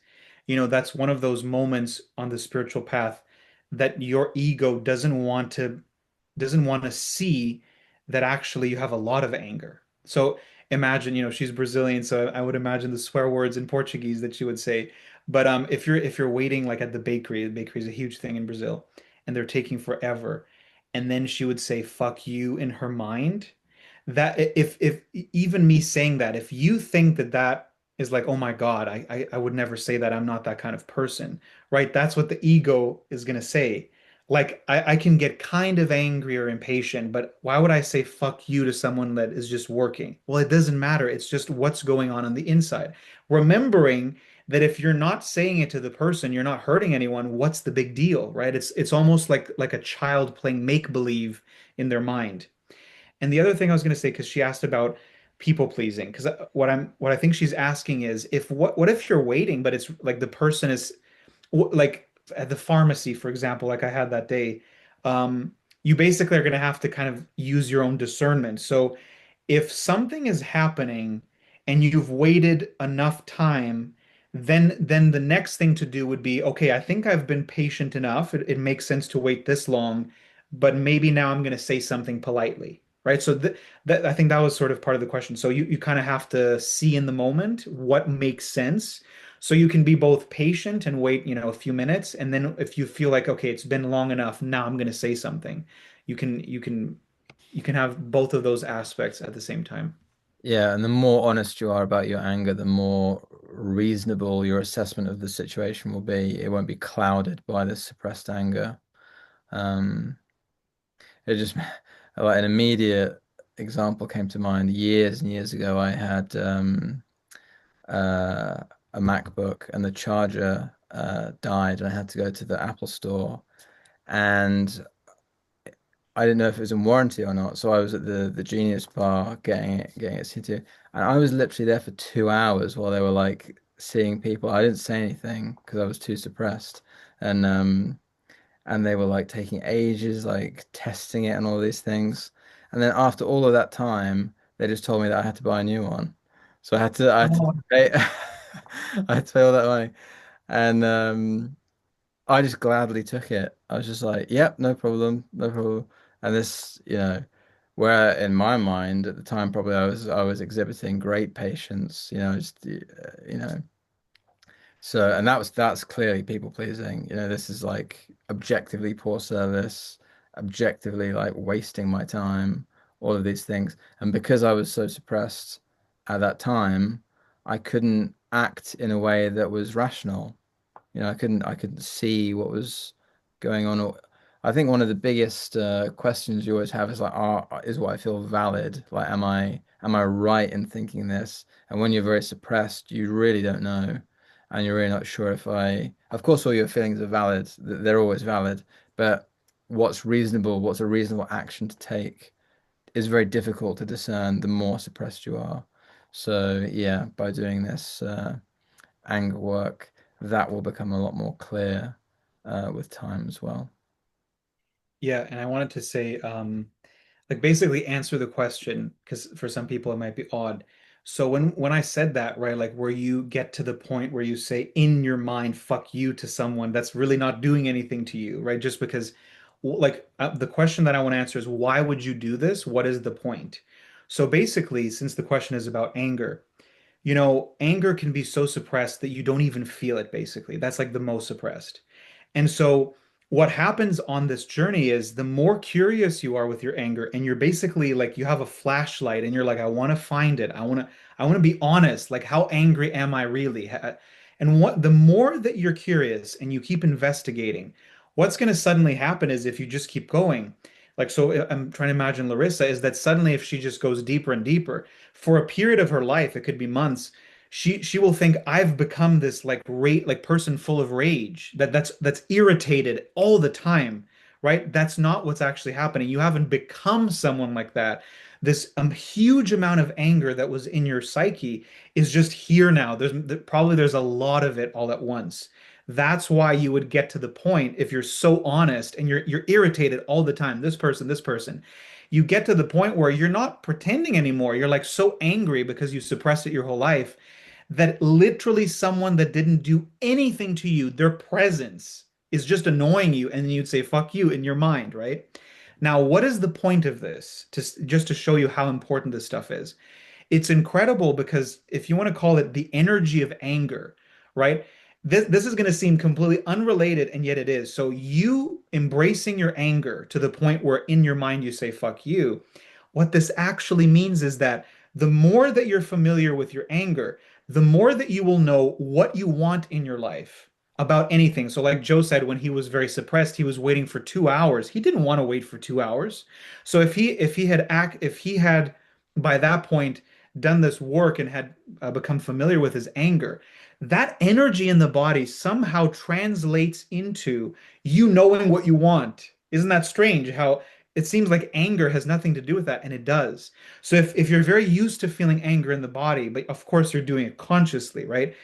S1: That's one of those moments on the spiritual path that your ego doesn't want to see that actually you have a lot of anger. So imagine, she's Brazilian, so I would imagine the swear words in Portuguese that she would say. But if you're waiting like at the bakery is a huge thing in Brazil, and they're taking forever, and then she would say "fuck you" in her mind, that if even me saying that, if you think that that is like, oh my God, I would never say that. I'm not that kind of person, right? That's what the ego is gonna say. Like I can get kind of angry or impatient, but why would I say fuck you to someone that is just working? Well, it doesn't matter. It's just what's going on the inside. Remembering that if you're not saying it to the person, you're not hurting anyone, what's the big deal, right? It's almost like a child playing make believe in their mind. And the other thing I was going to say, because she asked about people pleasing, because what I think she's asking is if what if you're waiting, but it's like the person is like at the pharmacy, for example, like I had that day, you basically are going to have to kind of use your own discernment. So if something is happening and you've waited enough time, then the next thing to do would be, okay, I think I've been patient enough. It makes sense to wait this long, but maybe now I'm going to say something politely, right? So that I think that was sort of part of the question. So you kind of have to see in the moment what makes sense. So you can be both patient and wait, a few minutes, and then if you feel like, okay, it's been long enough, now I'm going to say something. You can have both of those aspects at the same time.
S2: Yeah, and the more honest you are about your anger, the more reasonable your assessment of the situation will be. It won't be clouded by this suppressed anger. Um, it just like an immediate example came to mind. Years and years ago, I had uh, a MacBook and the charger died, and I had to go to the Apple store, and I didn't know if it was in warranty or not. So I was at the Genius Bar getting it seen to, and I was literally there for 2 hours while they were like seeing people. I didn't say anything because I was too suppressed, and they were like taking ages, like testing it and all these things. And then after all of that time, they just told me that I had to buy a new one. So I had to
S1: Oh,
S2: pay, I had to pay all that money, and I just gladly took it. I was just like, yep, no problem, no problem. And this, where in my mind at the time, probably I was exhibiting great patience, just so, and that's clearly people pleasing. This is like objectively poor service, objectively like wasting my time, all of these things. And because I was so suppressed at that time, I couldn't act in a way that was rational. I couldn't see what was going on. I think one of the biggest questions you always have is like, is what I feel valid? Like, am I right in thinking this? And when you're very suppressed, you really don't know, and you're really not sure if Of course, all your feelings are valid. They're always valid, but what's reasonable? What's a reasonable action to take is very difficult to discern the more suppressed you are. So yeah, by doing this. Anger work, that will become a lot more clear with time as well.
S1: yeah, and I wanted to say, like basically answer the question because for some people it might be odd. So when I said that, right, like where you get to the point where you say in your mind, fuck you to someone that's really not doing anything to you, right? Just because, like, the question that I want to answer is why would you do this? What is the point? So basically, since the question is about anger, anger can be so suppressed that you don't even feel it, basically. That's like the most suppressed. And so what happens on this journey is the more curious you are with your anger, and you're basically like you have a flashlight and you're like, I want to find it. I want to be honest. Like, how angry am I really? And what the more that you're curious and you keep investigating, what's going to suddenly happen is if you just keep going, like, so I'm trying to imagine Larissa, is that suddenly if she just goes deeper and deeper for a period of her life, it could be months, she will think I've become this like person full of rage that's irritated all the time, right? That's not what's actually happening. You haven't become someone like that. This huge amount of anger that was in your psyche is just here now. There's a lot of it all at once. That's why you would get to the point if you're so honest and you're irritated all the time. This person. You get to the point where you're not pretending anymore. You're like so angry because you suppressed it your whole life that literally someone that didn't do anything to you, their presence is just annoying you, and then you'd say "fuck you" in your mind, right? Now, what is the point of this? Just to show you how important this stuff is. It's incredible because if you want to call it the energy of anger, right? This is going to seem completely unrelated, and yet it is. So you embracing your anger to the point where in your mind you say "fuck you." What this actually means is that the more that you're familiar with your anger, the more that you will know what you want in your life about anything. So, like Joe said, when he was very suppressed, he was waiting for 2 hours. He didn't want to wait for 2 hours. So if he had by that point done this work and had become familiar with his anger, that energy in the body somehow translates into you knowing what you want. Isn't that strange? How it seems like anger has nothing to do with that, and it does. So if you're very used to feeling anger in the body, but of course you're doing it consciously, right?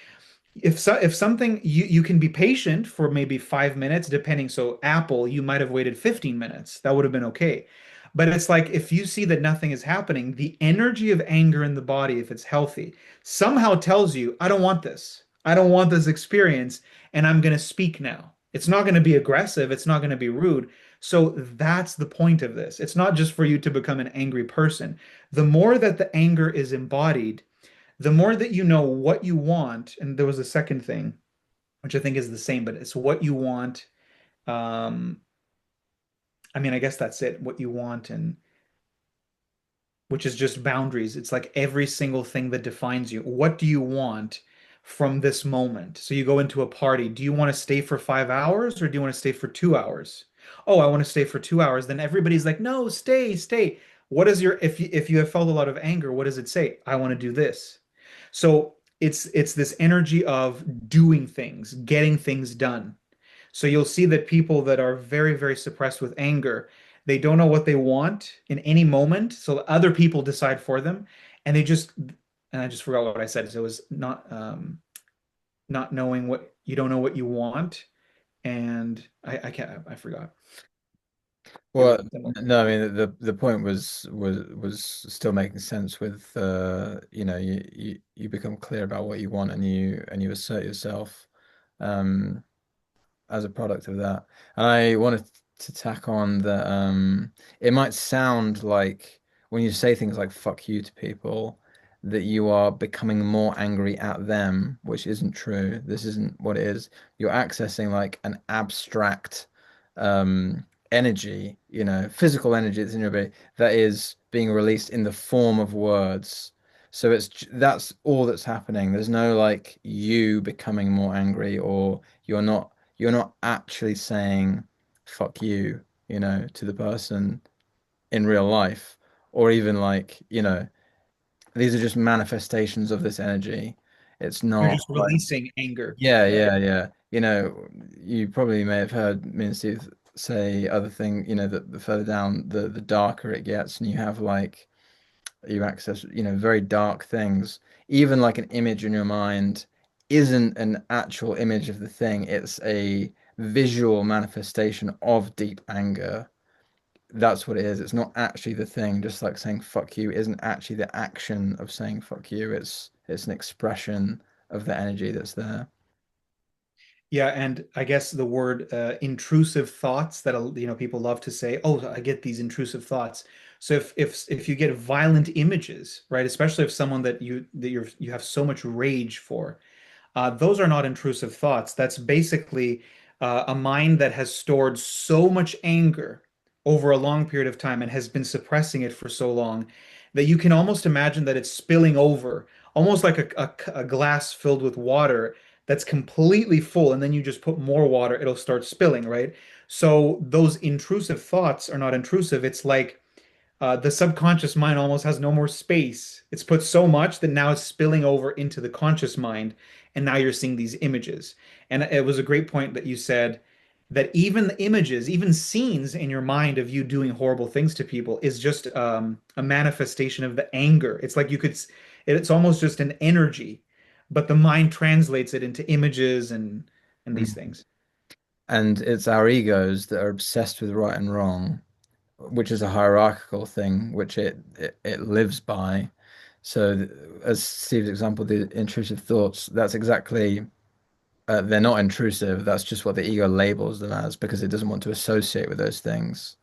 S1: If something you can be patient for maybe 5 minutes, depending. So Apple, you might have waited 15 minutes. That would have been okay. But it's like if you see that nothing is happening, the energy of anger in the body, if it's healthy, somehow tells you, I don't want this. I don't want this experience, and I'm going to speak now. It's not going to be aggressive. It's not going to be rude. So that's the point of this. It's not just for you to become an angry person. The more that the anger is embodied, the more that you know what you want, and there was a second thing, which I think is the same, but it's what you want. Um, I mean, I guess that's it, what you want, and which is just boundaries. It's like every single thing that defines you. What do you want from this moment? So you go into a party. Do you want to stay for 5 hours or do you want to stay for 2 hours? Oh, I want to stay for 2 hours. Then everybody's like, no, stay, stay. What is your if you have felt a lot of anger, what does it say? I want to do this. So it's this energy of doing things, getting things done. So you'll see that people that are very, very suppressed with anger, they don't know what they want in any moment. So other people decide for them, and and I just forgot what I said. So it was not knowing what you don't know what you want, and I can't I forgot. It was
S2: Well,
S1: similar.
S2: no, I mean the point was still making sense with you become clear about what you want and you assert yourself um as a product of that. And I wanted to tack on that it might sound like when you say things like fuck you to people that you are becoming more angry at them, which isn't true. This isn't what it is. You're accessing like an abstract energy, physical energy that's in your body that is being released in the form of words. So that's all that's happening. There's no like you becoming more angry or you're not actually saying fuck you, to the person in real life, or even like, these are just manifestations of this energy. It's
S1: You're
S2: not
S1: just
S2: like,
S1: releasing anger.
S2: yeah,
S1: Yeah.
S2: yeah, yeah. You probably may have heard me and Steve say other thing, that the further down, the darker it gets, and you have like you access, very dark things. Even like an image in your mind isn't an actual image of the thing, it's a visual manifestation of deep anger. That's what it is. It's not actually the thing, just like saying fuck you isn't actually the action of saying fuck you. It's an expression of the energy that's there.
S1: Yeah, and I guess the word intrusive thoughts that people love to say, "Oh, I get these intrusive thoughts." So if you get violent images, right, especially if someone you have so much rage for, those are not intrusive thoughts. That's basically a mind that has stored so much anger over a long period of time and has been suppressing it for so long that you can almost imagine that it's spilling over, almost like a glass filled with water that's completely full, and then you just put more water, it'll start spilling, right? So those intrusive thoughts are not intrusive. It's like the subconscious mind almost has no more space. It's put so much that now it's spilling over into the conscious mind, and now you're seeing these images. And it was a great point that you said that even the images, even scenes in your mind of you doing horrible things to people is just a manifestation of the anger. It's like it's almost just an energy, but the mind translates it into images and these
S2: Mhm.
S1: things.
S2: And it's our egos that are obsessed with right and wrong, which is a hierarchical thing, which it lives by. So, as Steve's example, the intrusive thoughts, that's exactly, they're not intrusive. That's just what the ego labels them as because it doesn't want to associate with those things.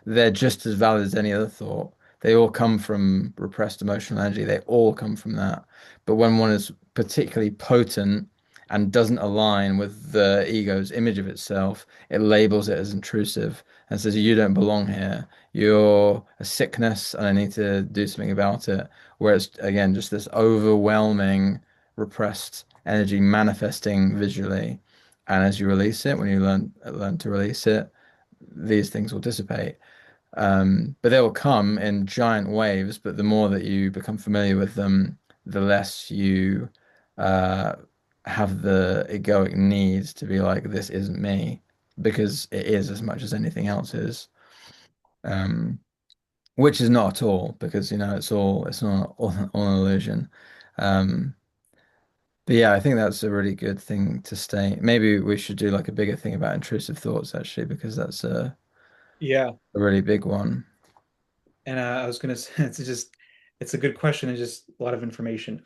S2: They're just as valid as any other thought. They all come from repressed emotional energy. They all come from that. But when one is particularly potent and doesn't align with the ego's image of itself, it labels it as intrusive and says, you don't belong here. You're a sickness and I need to do something about it. Whereas, again, just this overwhelming repressed energy manifesting visually. And as you release it, when you learn to release it, these things will dissipate. But they will come in giant waves, but the more that you become familiar with them, the less you uh, have the egoic need to be like, this isn't me, because it is as much as anything else is. Um, which is not at all, because it's all an illusion. Um, but yeah, I think that's a really good thing to state. Maybe we should do like a bigger thing about intrusive thoughts actually, because that's
S1: Yeah.
S2: a really big one.
S1: And I was gonna say it's a good question and just a lot of information.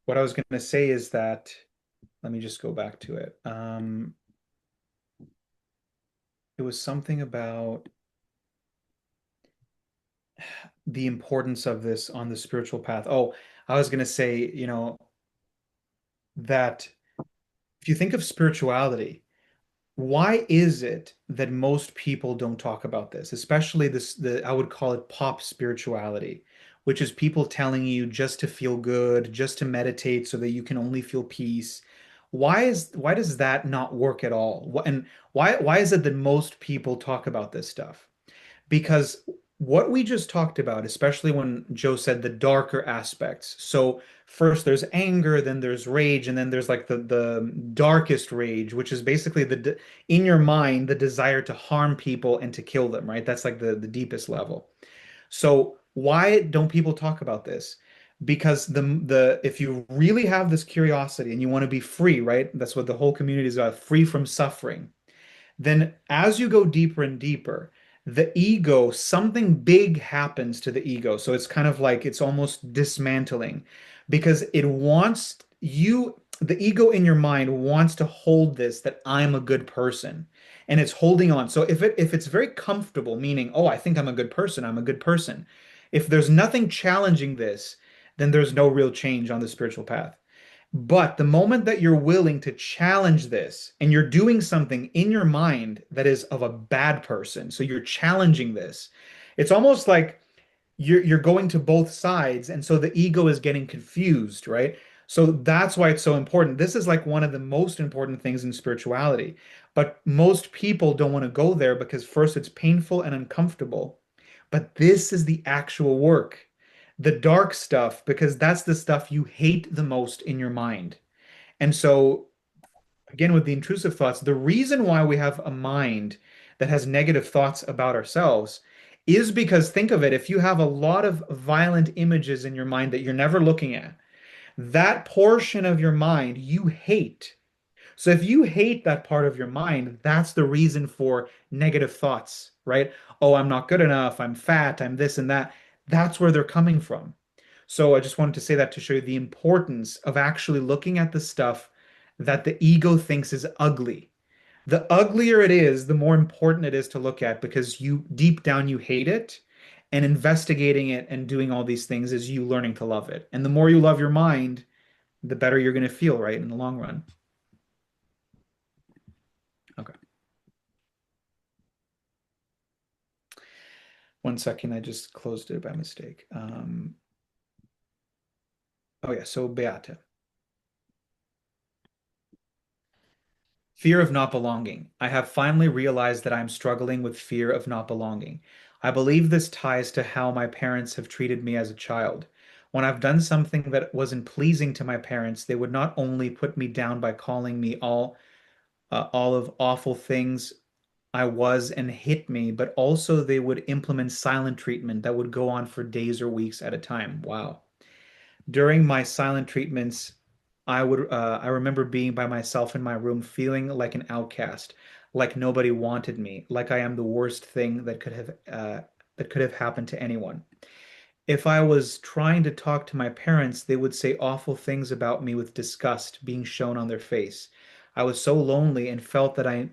S1: What I was gonna say is that let me just go back to it. It was something about the importance of this on the spiritual path. Oh, I was gonna say, that if you think of spirituality, why is it that most people don't talk about this, especially I would call it pop spirituality, which is people telling you just to feel good, just to meditate so that you can only feel peace. Why does that not work at all? And why is it that most people talk about this stuff? Because what we just talked about, especially when Joe said the darker aspects. So first there's anger, then there's rage, and then there's like the darkest rage, which is basically in your mind the desire to harm people and to kill them, right? That's like the deepest level. So why don't people talk about this? Because the if you really have this curiosity and you want to be free, right? That's what the whole community is about, free from suffering, then as you go deeper and deeper, the ego, something big happens to the ego. So it's kind of like it's almost dismantling because it wants you, the ego in your mind wants to hold this that I'm a good person. And it's holding on. So if it's very comfortable, meaning, oh, I think I'm a good person, I'm a good person. If there's nothing challenging this, then there's no real change on the spiritual path. But the moment that you're willing to challenge this and you're doing something in your mind that is of a bad person, so you're challenging this, it's almost like you're going to both sides, and so the ego is getting confused, right? So that's why it's so important. This is like one of the most important things in spirituality. But most people don't want to go there because first it's painful and uncomfortable. But this is the actual work, the dark stuff, because that's the stuff you hate the most in your mind. And so, again, with the intrusive thoughts, the reason why we have a mind that has negative thoughts about ourselves is because think of it, if you have a lot of violent images in your mind that you're never looking at, that portion of your mind you hate. So if you hate that part of your mind, that's the reason for negative thoughts, right? Oh, I'm not good enough, I'm fat, I'm this and that. That's where they're coming from. So I just wanted to say that to show you the importance of actually looking at the stuff that the ego thinks is ugly. The uglier it is, the more important it is to look at because you deep down you hate it, and investigating it and doing all these things is you learning to love it. And the more you love your mind, the better you're going to feel, right, in the long run. Okay. One second, I just closed it by mistake. Oh yeah, so Beate. Fear of not belonging. I have finally realized that I'm struggling with fear of not belonging. I believe this ties to how my parents have treated me as a child. When I've done something that wasn't pleasing to my parents, they would not only put me down by calling me all of awful things I was and hit me, but also they would implement silent treatment that would go on for days or weeks at a time. Wow. During my silent treatments, I remember being by myself in my room, feeling like an outcast, like nobody wanted me, like I am the worst thing that could have happened to anyone. If I was trying to talk to my parents, they would say awful things about me with disgust being shown on their face. I was so lonely and felt that I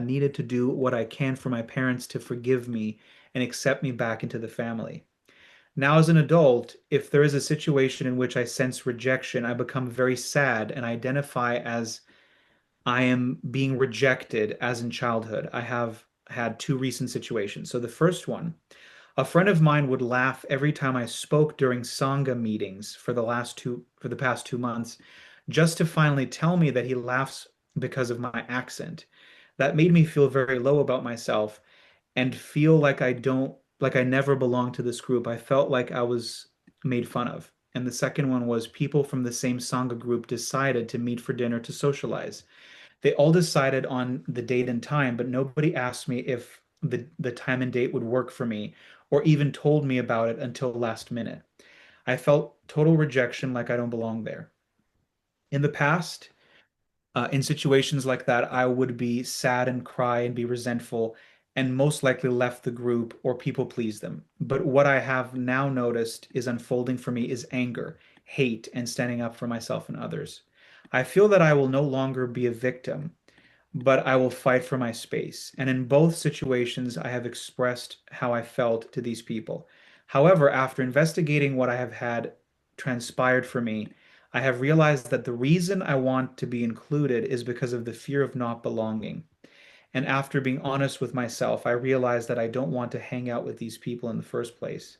S1: needed to do what I can for my parents to forgive me and accept me back into the family. Now, as an adult, if there is a situation in which I sense rejection, I become very sad and identify as I am being rejected as in childhood. I have had two recent situations. So the first one, a friend of mine would laugh every time I spoke during Sangha meetings for the past 2 months, just to finally tell me that he laughs because of my accent. That made me feel very low about myself and feel like I never belonged to this group. I felt like I was made fun of. And the second one was people from the same Sangha group decided to meet for dinner to socialize. They all decided on the date and time, but nobody asked me if the time and date would work for me or even told me about it until last minute. I felt total rejection, like I don't belong there. In the past, in situations like that, I would be sad and cry and be resentful and most likely left the group or people please them. But what I have now noticed is unfolding for me is anger, hate, and standing up for myself and others. I feel that I will no longer be a victim, but I will fight for my space. And in both situations, I have expressed how I felt to these people. However, after investigating what I have had transpired for me, I have realized that the reason I want to be included is because of the fear of not belonging. And after being honest with myself, I realized that I don't want to hang out with these people in the first place.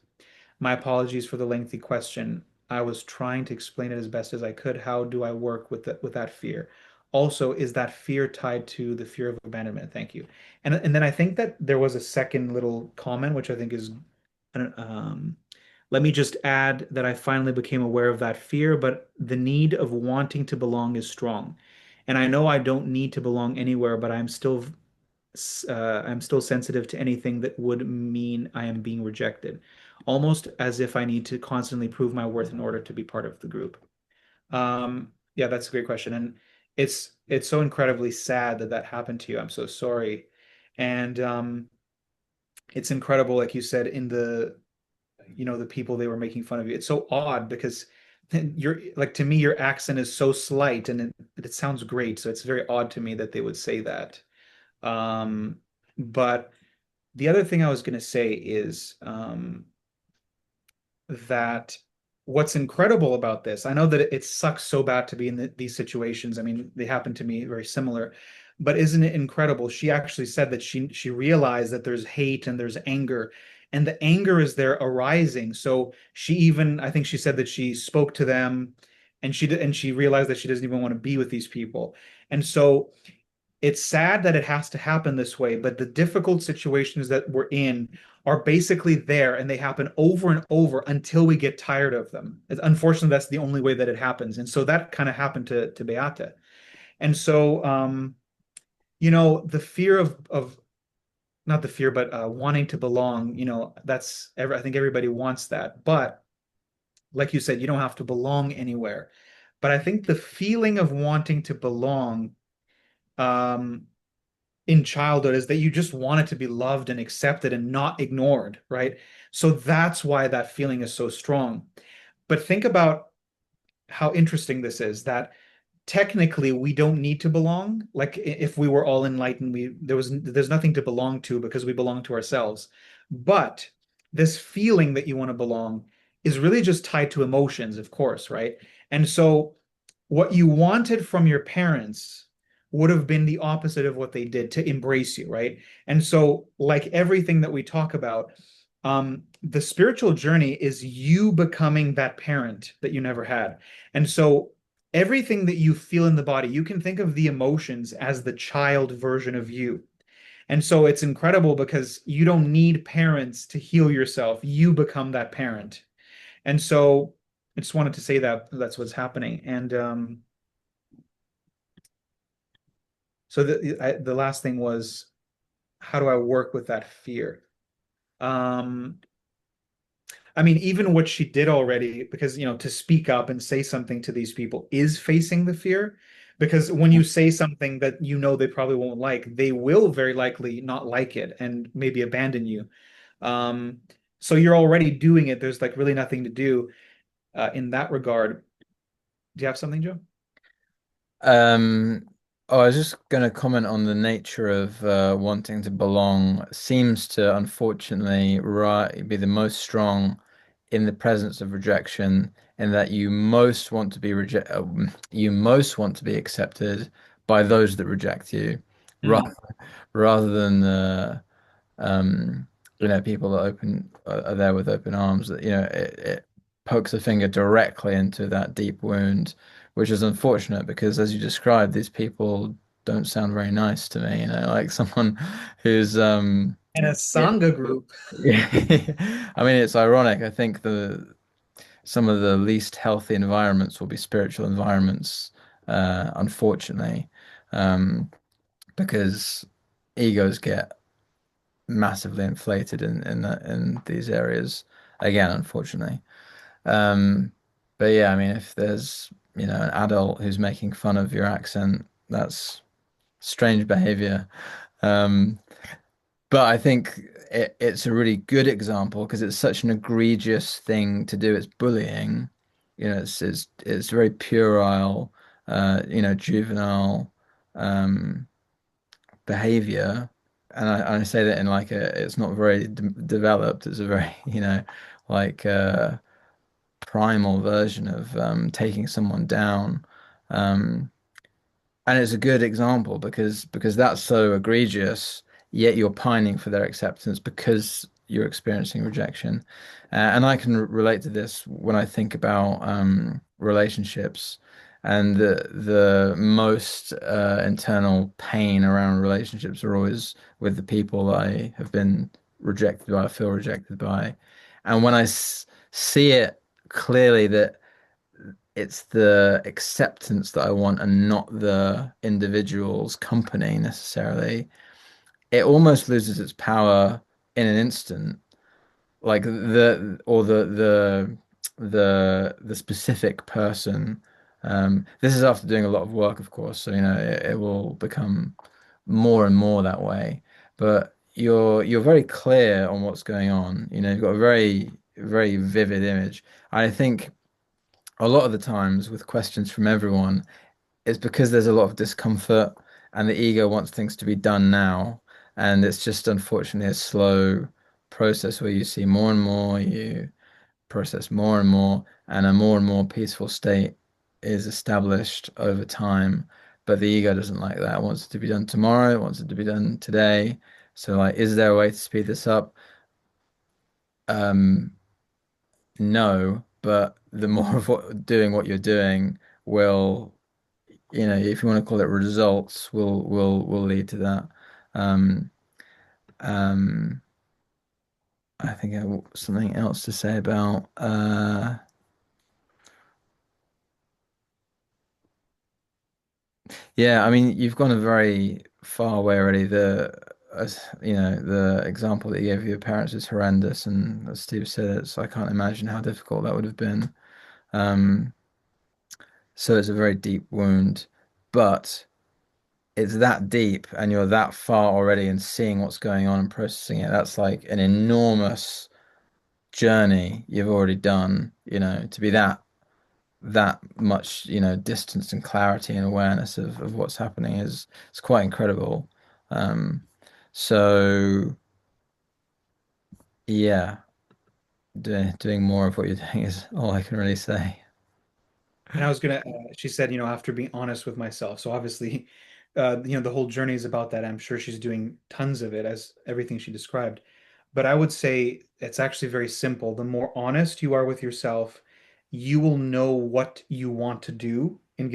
S1: My apologies for the lengthy question. I was trying to explain it as best as I could. How do I work with that fear? Also, is that fear tied to the fear of abandonment? Thank you. And then I think that there was a second little comment, which I think is, um, let me just add that I finally became aware of that fear, but the need of wanting to belong is strong. And I know I don't need to belong anywhere, but I'm still sensitive to anything that would mean I am being rejected, almost as if I need to constantly prove my worth in order to be part of the group. Yeah, that's a great question, and it's so incredibly sad that that happened to you. I'm so sorry, and it's incredible, like you said, in the people they were making fun of you. It's so odd because you're like to me, your accent is so slight, and it sounds great. So it's very odd to me that they would say that. Um, but the other thing I was going to say is that what's incredible about this, I know that it sucks so bad to be in these situations. I mean, they happen to me very similar, but isn't it incredible? She actually said that she realized that there's hate and there's anger, and the anger is there arising. So she even, I think she said that she spoke to them, and she realized that she doesn't even want to be with these people. And so it's sad that it has to happen this way, but the difficult situations that we're in are basically there and they happen over and over until we get tired of them. Unfortunately, that's the only way that it happens. And so that kind of happened to Beata. And so, the fear of not the fear, but wanting to belong, I think everybody wants that. But like you said, you don't have to belong anywhere. But I think the feeling of wanting to belong, um, in childhood is that you just want it to be loved and accepted and not ignored, right? So that's why that feeling is so strong. But think about how interesting this is that technically we don't need to belong. Like if we were all enlightened, there's nothing to belong to because we belong to ourselves. But this feeling that you want to belong is really just tied to emotions, of course, right? And so what you wanted from your parents would have been the opposite of what they did to embrace you, right? And so, like everything that we talk about, the spiritual journey is you becoming that parent that you never had. And so, everything that you feel in the body, you can think of the emotions as the child version of you. And so, it's incredible because you don't need parents to heal yourself. You become that parent. And so, I just wanted to say that that's what's happening. And so the last thing was, how do I work with that fear? Um, I mean, even what she did already, because, to speak up and say something to these people is facing the fear. Because when you say something that they probably won't like, they will very likely not like it and maybe abandon you. Um, so you're already doing it. There's like really nothing to do in that regard. Do you have something, Joe?
S2: Um, I was just going to comment on the nature of wanting to belong. Seems to unfortunately be the most strong in the presence of rejection, in that you most want to be accepted by those that reject you,
S1: Mm.
S2: rather rather than um, people that are there with open arms. That it pokes a finger directly into that deep wound, which is unfortunate because, as you described, these people don't sound very nice to me. Like someone who's
S1: In a
S2: yeah.
S1: Sangha group.
S2: Yeah. I mean, it's ironic. I think the some of the least healthy environments will be spiritual environments, unfortunately, um, because egos get massively inflated in these areas again, unfortunately. Um, but yeah, I mean, if there's an adult who's making fun of your accent, that's strange behavior. Um, but I think it's a really good example because it's such an egregious thing to do. It's bullying. It's very puerile, juvenile behavior. And I say that in like it's not very developed. It's a very, like primal version of taking someone down. Um, and it's a good example because that's so egregious, yet you're pining for their acceptance because you're experiencing rejection. And I can relate to this when I think about relationships, and the most internal pain around relationships are always with the people I have been rejected by, I feel rejected by. And when see it clearly that it's the acceptance that I want and not the individual's company necessarily, it almost loses its power in an instant. Like the specific person. This is after doing a lot of work, of course, so it will become more and more that way. But you're very clear on what's going on. You've got a very, very vivid image. I think a lot of the times with questions from everyone, it's because there's a lot of discomfort and the ego wants things to be done now. And it's just unfortunately a slow process where you see more and more, you process more and a more and more peaceful state is established over time. But the ego doesn't like that. It wants it to be done tomorrow, it wants it to be done today. So like, is there a way to speed this up? Um, no, but the more of doing what you're doing will, if you want to call it results, will lead to that. Um, um, I think something else to say about yeah, I mean, you've gone a very far way already. The example that you gave of your parents is horrendous, and as Steve said, I can't imagine how difficult that would have been. Um, so it's a very deep wound, but it's that deep and you're that far already and seeing what's going on and processing it. That's like an enormous journey you've already done, to be that much, distance and clarity and awareness of what's happening is it's quite incredible. Um, so yeah, doing more of what you're doing is all I can really say.
S1: And I was gonna, she said, after being honest with myself. So obviously, the whole journey is about that. I'm sure she's doing tons of it as everything she described. But I would say it's actually very simple. The more honest you are with yourself, you will know what you want to do in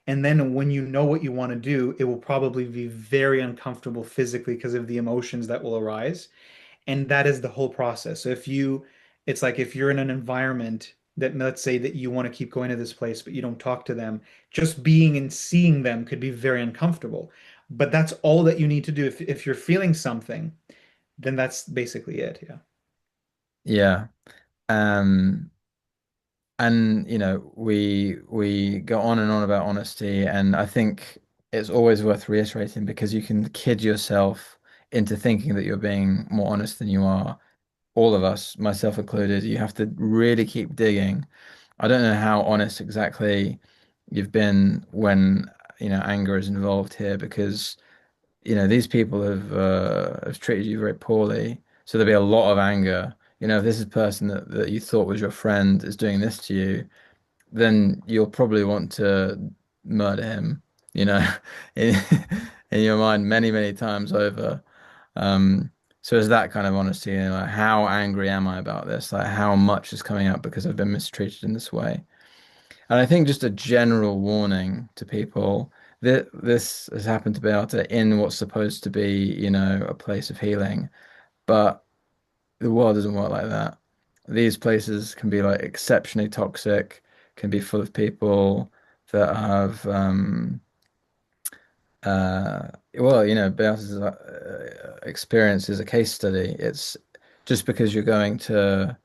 S1: and then when you know what you want to do, it will probably be very uncomfortable physically because of the emotions that will arise. And that is the whole process. So it's like if you're in an environment that, let's say that you want to keep going to this place, but you don't talk to them, just being and seeing them could be very uncomfortable. But that's all that you need to do. If you're feeling something, then that's basically it. Yeah.
S2: Yeah. Um, and we go on and on about honesty, and I think it's always worth reiterating because you can kid yourself into thinking that you're being more honest than you are. All of us, myself included, you have to really keep digging. I don't know how honest exactly you've been when anger is involved here because these people have treated you very poorly, so there'll be a lot of anger. if this is a person that you thought was your friend is doing this to you, then you'll probably want to murder him, you know, in, in your mind many, many times over. Um, so it's that kind of honesty, like how angry am I about this? Like how much is coming up because I've been mistreated in this way? And I think just a general warning to people that this has happened to be able to in what's supposed to be, a place of healing, but the world doesn't work like that. These places can be like exceptionally toxic, can be full of people that have, well, Beatrice's experience is a case study. It's just because you're going to,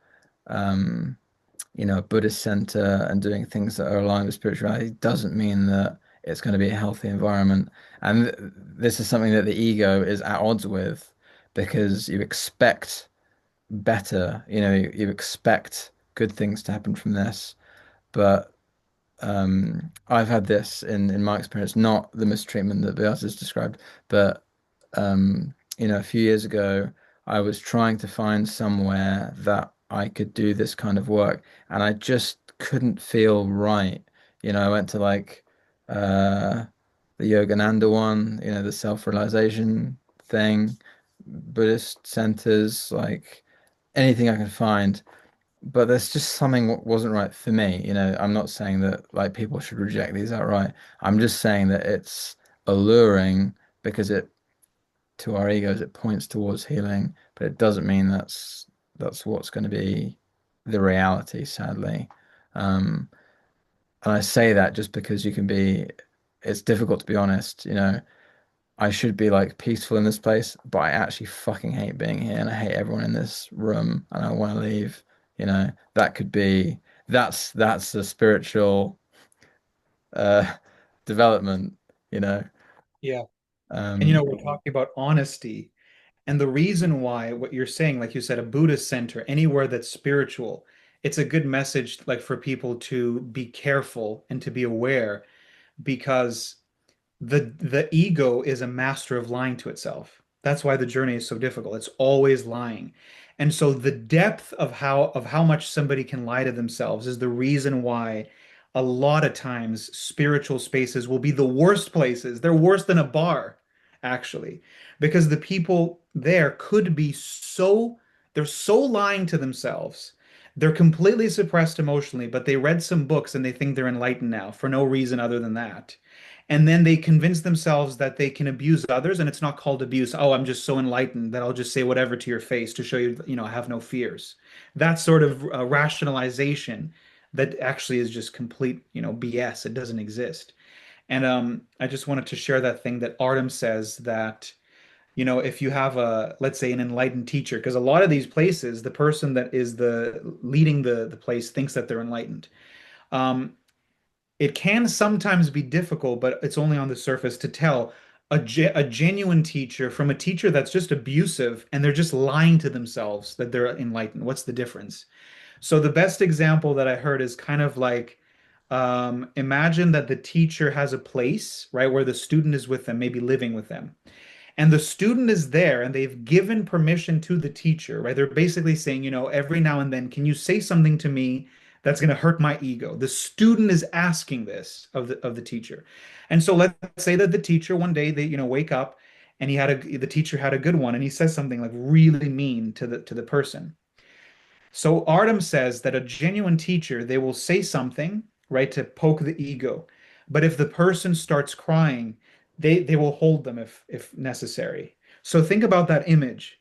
S2: um, a Buddhist center and doing things that are aligned with spirituality doesn't mean that it's going to be a healthy environment. And this is something that the ego is at odds with because you expect better, you expect good things to happen from this. But I've had this in my experience, not the mistreatment that Beatrice described, but a few years ago, I was trying to find somewhere that I could do this kind of work, and I just couldn't feel right. I went to like uh, the Yogananda one, the self-realization thing, Buddhist centers, like anything I could find. But there's just something wasn't right for me. I'm not saying that like people should reject these outright. I'm just saying that it's alluring because to our egos, it points towards healing, but it doesn't mean that's what's going to be the reality, sadly. Um, and I say that just because it's difficult to be honest. I should be like peaceful in this place, but I actually fucking hate being here and I hate everyone in this room and I want to leave. That could be that's a spiritual uh development, you know.
S1: Yeah. And
S2: Um
S1: we're talking about honesty. And the reason why what you're saying, like you said, a Buddhist center, anywhere that's spiritual, it's a good message like for people to be careful and to be aware because the ego is a master of lying to itself. That's why the journey is so difficult. It's always lying. And so the depth of how much somebody can lie to themselves is the reason why a lot of times spiritual spaces will be the worst places. They're worse than a bar, actually, because the people there could be they're so lying to themselves. They're completely suppressed emotionally, but they read some books and they think they're enlightened now for no reason other than that. And then they convince themselves that they can abuse others, and it's not called abuse. Oh, I'm just so enlightened that I'll just say whatever to your face to show you, I have no fears. That sort of rationalization that actually is just complete, BS. It doesn't exist. And I just wanted to share that thing that Artem says that, if you have let's say, an enlightened teacher, because a lot of these places, the person that is the leading the place thinks that they're enlightened. Um, it can sometimes be difficult, but it's only on the surface to tell a genuine teacher from a teacher that's just abusive and they're just lying to themselves that they're enlightened. What's the difference? So the best example that I heard is kind of like imagine that the teacher has a place, right, where the student is with them, maybe living with them. And the student is there and they've given permission to the teacher, right? They're basically saying, every now and then, can you say something to me that's going to hurt my ego? The student is asking this of the teacher. And so let's say that the teacher one day they, wake up and the teacher had a good one and he says something like really mean to the person. So Artem says that a genuine teacher, they will say something, right, to poke the ego. But if the person starts crying, they will hold them if necessary. So think about that image.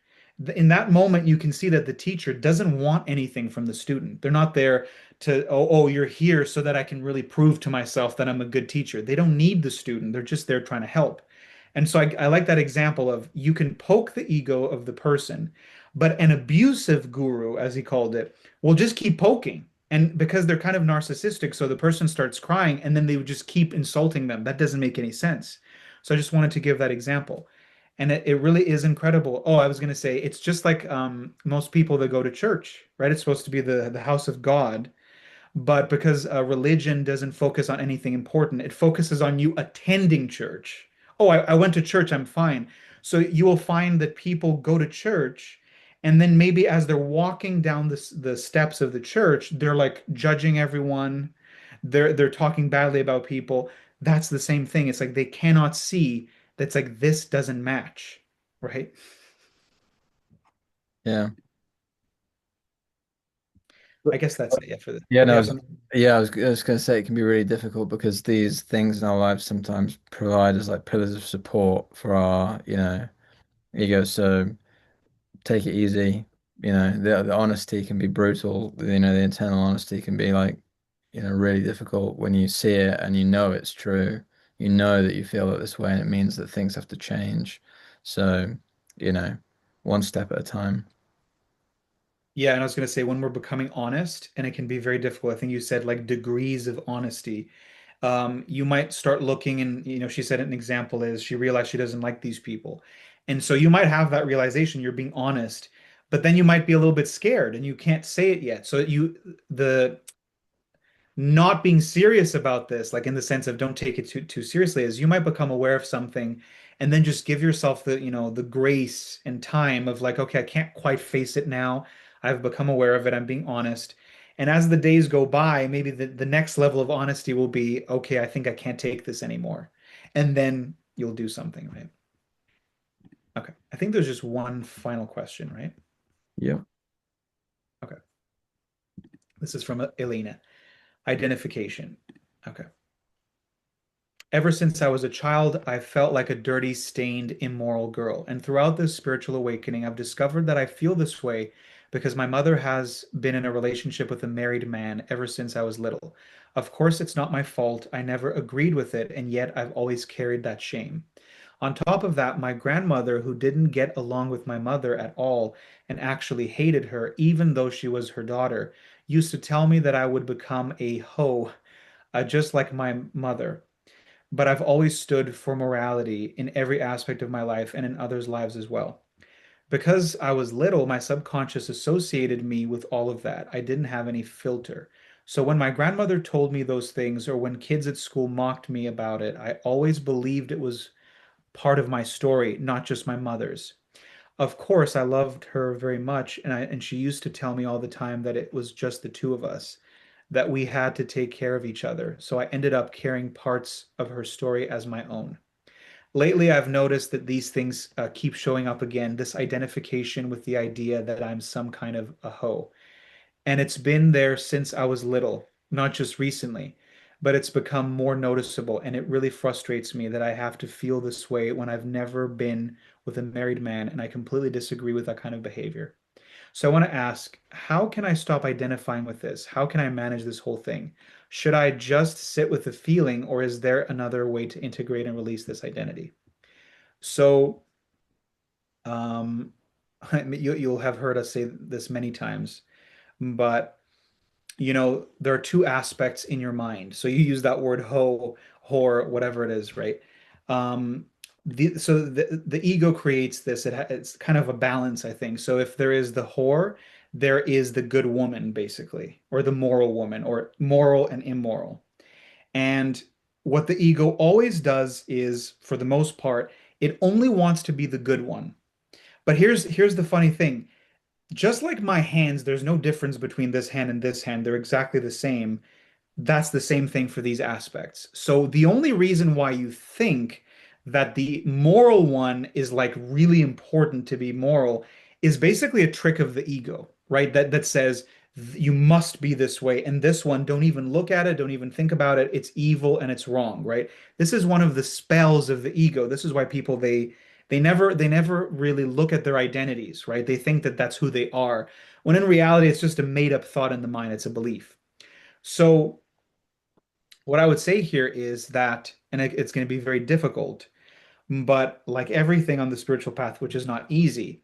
S1: In that moment, you can see that the teacher doesn't want anything from the student. They're not there to, oh, you're here so that I can really prove to myself that I'm a good teacher. They don't need the student. They're just there trying to help. And so I like that example of you can poke the ego of the person, but an abusive guru, as he called it, will just keep poking. And because they're kind of narcissistic, so the person starts crying and then they would just keep insulting them. That doesn't make any sense. So I just wanted to give that example. And it really is incredible. Oh, I was going to say, it's just like most people that go to church, right? It's supposed to be the house of God. But because religion doesn't focus on anything important, it focuses on you attending church. Oh, I went to church, I'm fine. So you will find that people go to church And then maybe as they're walking down the steps of the church, they're like judging everyone. They're talking badly about people. That's the same thing. It's like they cannot see that's like this doesn't match, right?
S2: Yeah.
S1: I guess that's it. Yeah, for this.
S2: Yeah,
S1: Oh,
S2: no,
S1: you have something?
S2: I was going to say it can be really difficult because these things in our lives sometimes provide us like pillars of support for our, ego. So take it easy. The honesty can be brutal. The internal honesty can be like, really difficult when you see it and you know it's true. You know that you feel it this way and it means that things have to change. So, you know, one step at a time.
S1: Yeah, and I was going to say when we're becoming honest, and it can be very difficult. I think you said like degrees of honesty. You might start looking and, she said an example is she realized she doesn't like these people. And so you might have that realization, you're being honest, but then you might be a little bit scared and you can't say it yet. So the not being serious about this, like in the sense of don't take it too seriously, is you might become aware of something and then just give yourself the grace and time of like, okay, I can't quite face it now. I've become aware of it. I'm being honest. And as the days go by, maybe the next level of honesty will be, okay, I think I can't take this anymore. And then you'll do something, right? Okay. I think there's just one final question, right?
S2: Yeah.
S1: Okay. This is from Elena. Identification. Okay. Ever since I was a child, I felt like a dirty, stained, immoral girl. And throughout this spiritual awakening, I've discovered that I feel this way because my mother has been in a relationship with a married man ever since I was little. Of course, it's not my fault. I never agreed with it, and yet I've always carried that shame. On top of that, my grandmother, who didn't get along with my mother at all and actually hated her, even though she was her daughter, used to tell me that I would become a hoe, just like my mother. But I've always stood for morality in every aspect of my life and in others' lives as well. Because I was little, my subconscious associated me with all of that. I didn't have any filter. So when my grandmother told me those things, or when kids at school mocked me about it, I always believed it was part of my story, not just my mother's. Of course, I loved her very much, and she used to tell me all the time that it was just the two of us, that we had to take care of each other. So I ended up carrying parts of her story as my own. Lately, I've noticed that these things keep showing up again, this identification with the idea that I'm some kind of a hoe. And it's been there since I was little, not just recently, but it's become more noticeable. And it really frustrates me that I have to feel this way when I've never been with a married man, and I completely disagree with that kind of behavior. So I want to ask, how can I stop identifying with this? How can I manage this whole thing? Should I just sit with the feeling, or is there another way to integrate and release this identity? So, um, you'll have heard us say this many times, but there are two aspects in your mind. So you use that word whore, whatever it is, right? Um, the ego creates this. It's kind of a balance, I think. So if there is the whore, there is the good woman, basically, or the moral woman, or moral and immoral. And what the ego always does is, for the most part, it only wants to be the good one. But here's the funny thing. Just like my hands, there's no difference between this hand and this hand. They're exactly the same. That's the same thing for these aspects. So the only reason why you think that the moral one is like really important to be moral is basically a trick of the ego, right? That says you must be this way, and this one, don't even look at it, don't even think about it. It's evil and it's wrong, right? This is one of the spells of the ego. This is why people they never really look at their identities, right? They think that that's who they are, when in reality it's just a made up thought in the mind. It's a belief. So what I would say here is that, and it's going to be very difficult, but like everything on the spiritual path, which is not easy,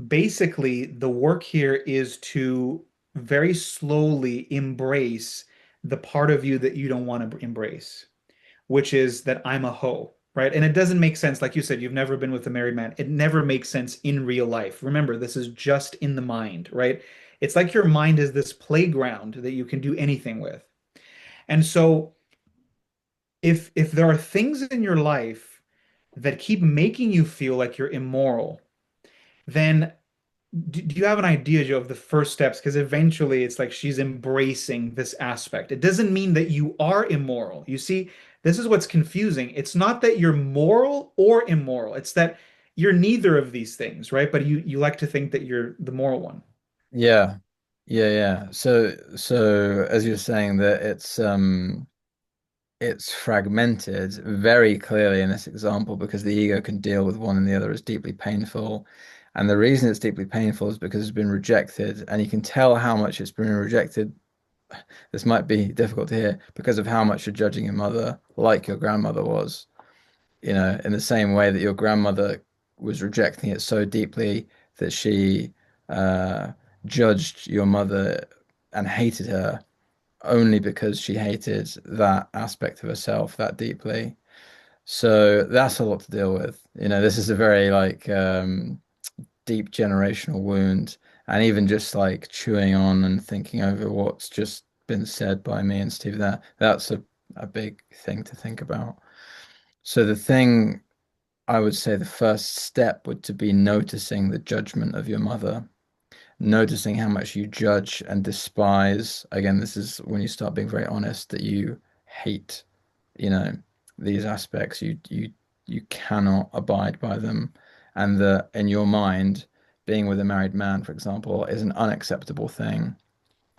S1: basically the work here is to very slowly embrace the part of you that you don't want to embrace, which is that I'm a hoe, right? And it doesn't make sense. Like you said, you've never been with a married man. It never makes sense in real life. Remember, this is just in the mind, right? It's like your mind is this playground that you can do anything with. And so if there are things in your life that keep making you feel like you're immoral, then do you have an idea, Joe, of the first steps? Because eventually it's like she's embracing this aspect. It doesn't mean that you are immoral. You see, this is what's confusing. It's not that you're moral or immoral. It's that you're neither of these things, right? But you like to think that you're the moral one.
S2: Yeah. Yeah, yeah. So as you're saying that it's fragmented very clearly in this example because the ego can deal with one and the other as deeply painful. And the reason it's deeply painful is because it's been rejected, and you can tell how much it's been rejected. This might be difficult to hear because of how much you're judging your mother, like your grandmother was, in the same way that your grandmother was rejecting it so deeply that she uh, judged your mother and hated her only because she hated that aspect of herself that deeply. So that's a lot to deal with. This is a very like deep generational wound, and even just like chewing on and thinking over what's just been said by me and Steve, that's a big thing to think about. So the thing I would say the first step would to be noticing the judgment of your mother, noticing how much you judge and despise. Again, this is when you start being very honest that you hate, you know, these aspects. You cannot abide by them, and that in your mind, being with a married man, for example, is an unacceptable thing,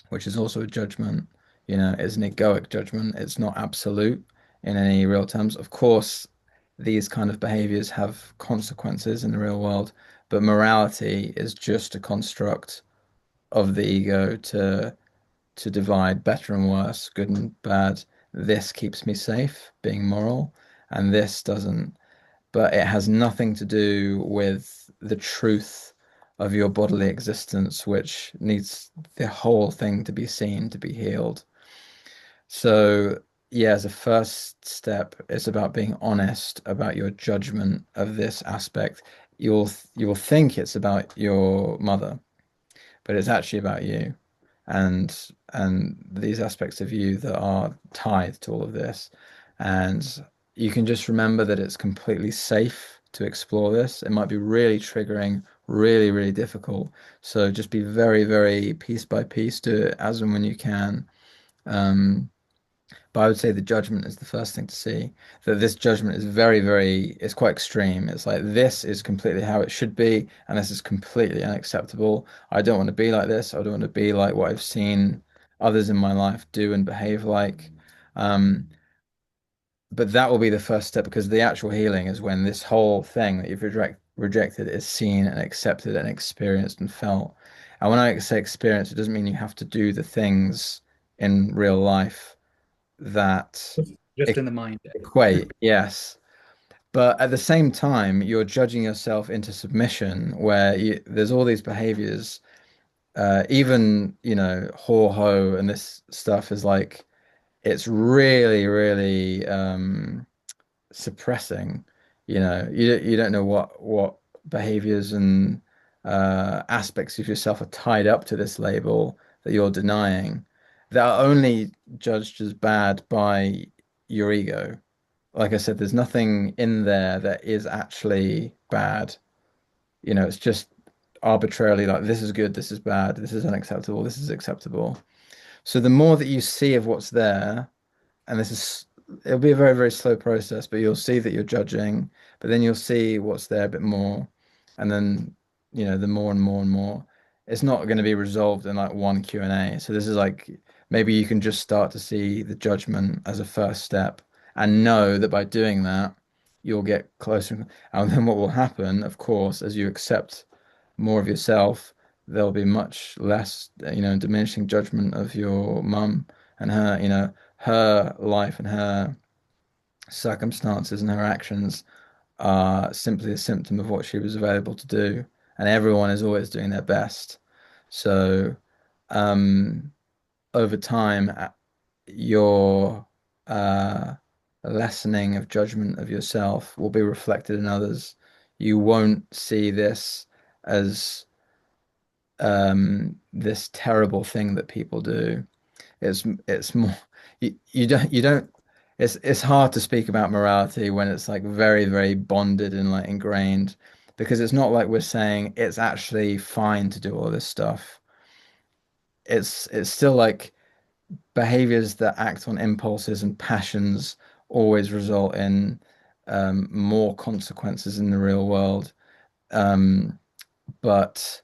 S2: which is also a judgment. It's an egoic judgment. It's not absolute in any real terms. Of course, these kind of behaviors have consequences in the real world, but morality is just a construct of the ego to divide better and worse, good and bad. This keeps me safe, being moral, and this doesn't. But it has nothing to do with the truth of your bodily existence, which needs the whole thing to be seen, to be healed. So, yeah, as a first step, it's about being honest about your judgment of this aspect. You will think it's about your mother, but it's actually about you and these aspects of you that are tied to all of this. And you can just remember that it's completely safe to explore this. It might be really triggering, really, really difficult. So just be very, very piece by piece, do it as and when you can. Um, but I would say the judgment is the first thing to see. That this judgment is very, very, it's quite extreme. It's like this is completely how it should be, and this is completely unacceptable. I don't want to be like this. I don't want to be like what I've seen others in my life do and behave like. Um, but that will be the first step because the actual healing is when this whole thing that you've rejected is seen and accepted and experienced and felt. And when I say experience, it doesn't mean you have to do the things in real life that
S1: Just in the mind.
S2: equate, yes. But at the same time, you're judging yourself into submission where there's all these behaviors, even, ho ho and this stuff is like, it's really, really suppressing. You don't know what behaviors and aspects of yourself are tied up to this label that you're denying that are only judged as bad by your ego. Like I said, there's nothing in there that is actually bad. It's just arbitrarily like this is good, this is bad, this is unacceptable, this is acceptable. So the more that you see of what's there, and it'll be a very, very slow process, but you'll see that you're judging, but then you'll see what's there a bit more. And then, the more and more and more, it's not going to be resolved in like one Q&A. So this is like, maybe you can just start to see the judgment as a first step and know that by doing that, you'll get closer. And then what will happen, of course, as you accept more of yourself, there'll be much less, diminishing judgment of your mum and her life and her circumstances and her actions are simply a symptom of what she was available to do. And everyone is always doing their best. So, um, over time, your uh, lessening of judgment of yourself will be reflected in others. You won't see this as this terrible thing that people do. It's more you don't it's hard to speak about morality when it's like very, very bonded and like ingrained. because it's not like we're saying it's actually fine to do all this stuff. It's still like behaviors that act on impulses and passions always result in more consequences in the real world. Um, but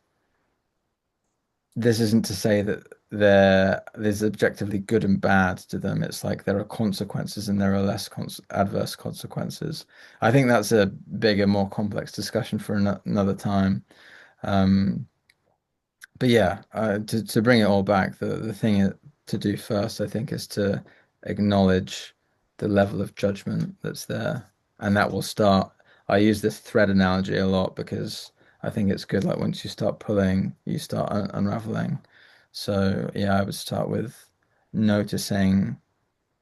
S2: this isn't to say that there's objectively good and bad to them. It's like there are consequences and there are less adverse consequences. I think that's a bigger, more complex discussion for another time. Um, but yeah, to bring it all back, the thing to do first, I think, is to acknowledge the level of judgment that's there, and that will start. I use this thread analogy a lot because I think it's good. Like once you start pulling, you start unraveling. So yeah, I would start with noticing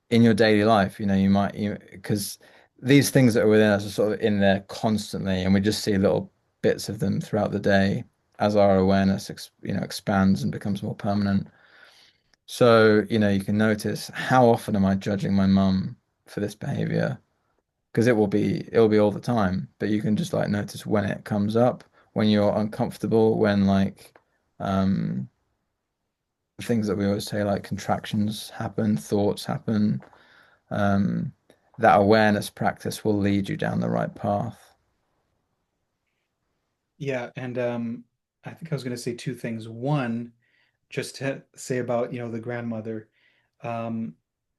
S2: in your daily life. Because these things that are within us are sort of in there constantly, and we just see little bits of them throughout the day as our awareness, expands and becomes more permanent. So, you can notice how often am I judging my mum for this behavior? Because it'll be all the time, but you can just like notice when it comes up, when you're uncomfortable, when like um things that we always say like contractions happen, thoughts happen. um, that awareness practice will lead you down the right path.
S1: Yeah, and I think I was going to say two things. One, just to say about, the grandmother. Um,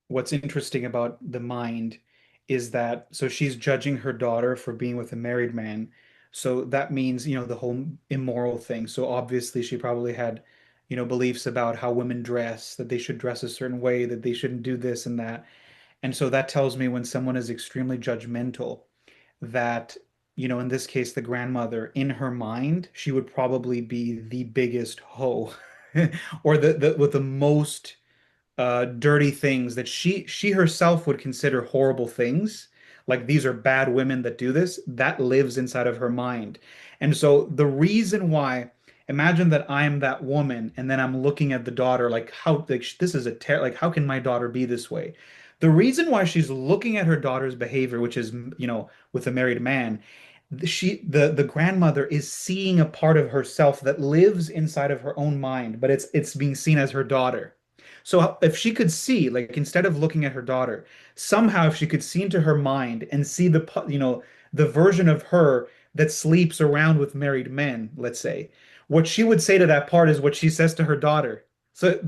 S1: what's interesting about the mind is that so she's judging her daughter for being with a married man. So that means, the whole immoral thing. So obviously she probably had, beliefs about how women dress, that they should dress a certain way, that they shouldn't do this and that. And so that tells me when someone is extremely judgmental, that, in this case, the grandmother, in her mind, she would probably be the biggest hoe or the with the most dirty things that she herself would consider horrible things, like these are bad women that do this, that lives inside of her mind. And so the reason why, imagine that I'm that woman and then I'm looking at the daughter like how like this is a ter like how can my daughter be this way? The reason why she's looking at her daughter's behavior, which is, with a married man, the grandmother is seeing a part of herself that lives inside of her own mind, but it's being seen as her daughter. So if she could see, like instead of looking at her daughter, somehow if she could see into her mind and see the version of her that sleeps around with married men, let's say, what she would say to that part is what she says to her daughter. So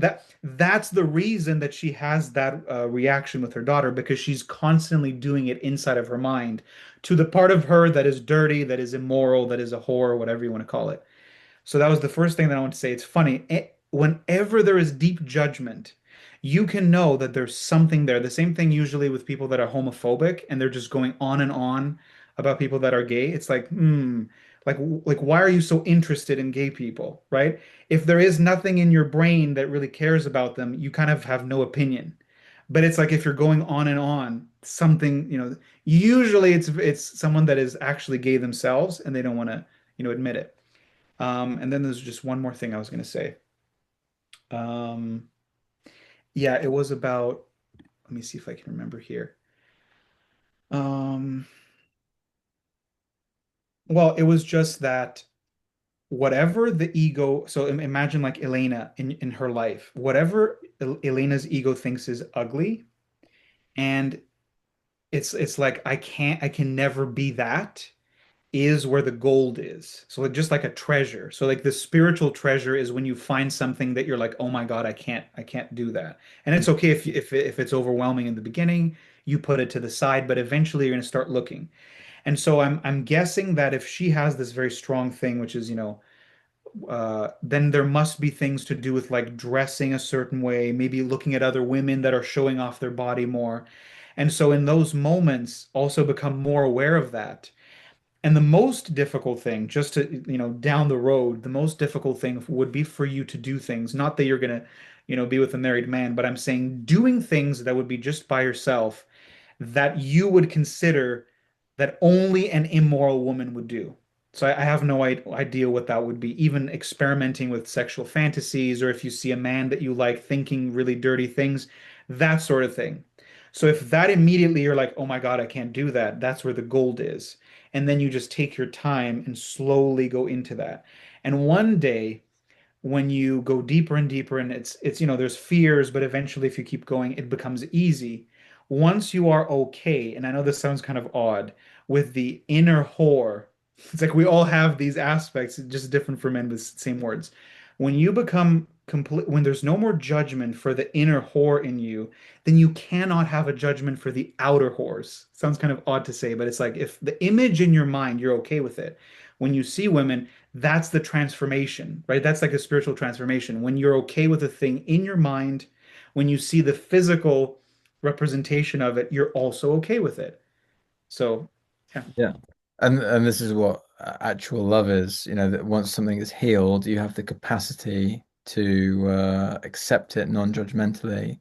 S1: that's the reason that she has that reaction with her daughter, because she's constantly doing it inside of her mind to the part of her that is dirty, that is immoral, that is a whore, whatever you want to call it. So that was the first thing that I want to say. It's funny. Whenever there is deep judgment, you can know that there's something there. The same thing usually with people that are homophobic and they're just going on and on about people that are gay. It's like, like why are you so interested in gay people, right? If there is nothing in your brain that really cares about them, you kind of have no opinion. But it's like if you're going on and on, something, usually it's someone that is actually gay themselves and they don't want to, admit it. And then there's just one more thing I was going to say. Um, yeah, it was about, let me see if I can remember here. Um, well, it was just that whatever the ego, so imagine like Elena in her life, whatever Elena's ego thinks is ugly, and it's like I can never be that. Is where the gold is. So like, just like a treasure. So like the spiritual treasure is when you find something that you're like, oh my God, I can't do that. And it's okay if it's overwhelming in the beginning, you put it to the side, but eventually you're going to start looking. And so I'm guessing that if she has this very strong thing, which is, then there must be things to do with like dressing a certain way, maybe looking at other women that are showing off their body more. And so in those moments, also become more aware of that. And the most difficult thing, just to, down the road, the most difficult thing would be for you to do things, not that you're gonna, be with a married man, but I'm saying doing things that would be just by yourself that you would consider that only an immoral woman would do. So I have no idea what that would be. Even experimenting with sexual fantasies, or if you see a man that you like thinking really dirty things, that sort of thing. So if that immediately you're like, oh my God, I can't do that, that's where the gold is. And then you just take your time and slowly go into that. And one day, when you go deeper and deeper, and there's fears, but eventually if you keep going it becomes easy. Once you are okay, and I know this sounds kind of odd, with the inner whore, it's like we all have these aspects, just different for men with same words. When you become complete, when there's no more judgment for the inner whore in you, then you cannot have a judgment for the outer whores. Sounds kind of odd to say, but it's like if the image in your mind, you're okay with it. When you see women, that's the transformation, right? That's like a spiritual transformation. When you're okay with a thing in your mind, when you see the physical representation of it, you're also okay with it. So, yeah.
S2: Yeah. And this is what actual love is, that once something is healed, you have the capacity to accept it non-judgmentally,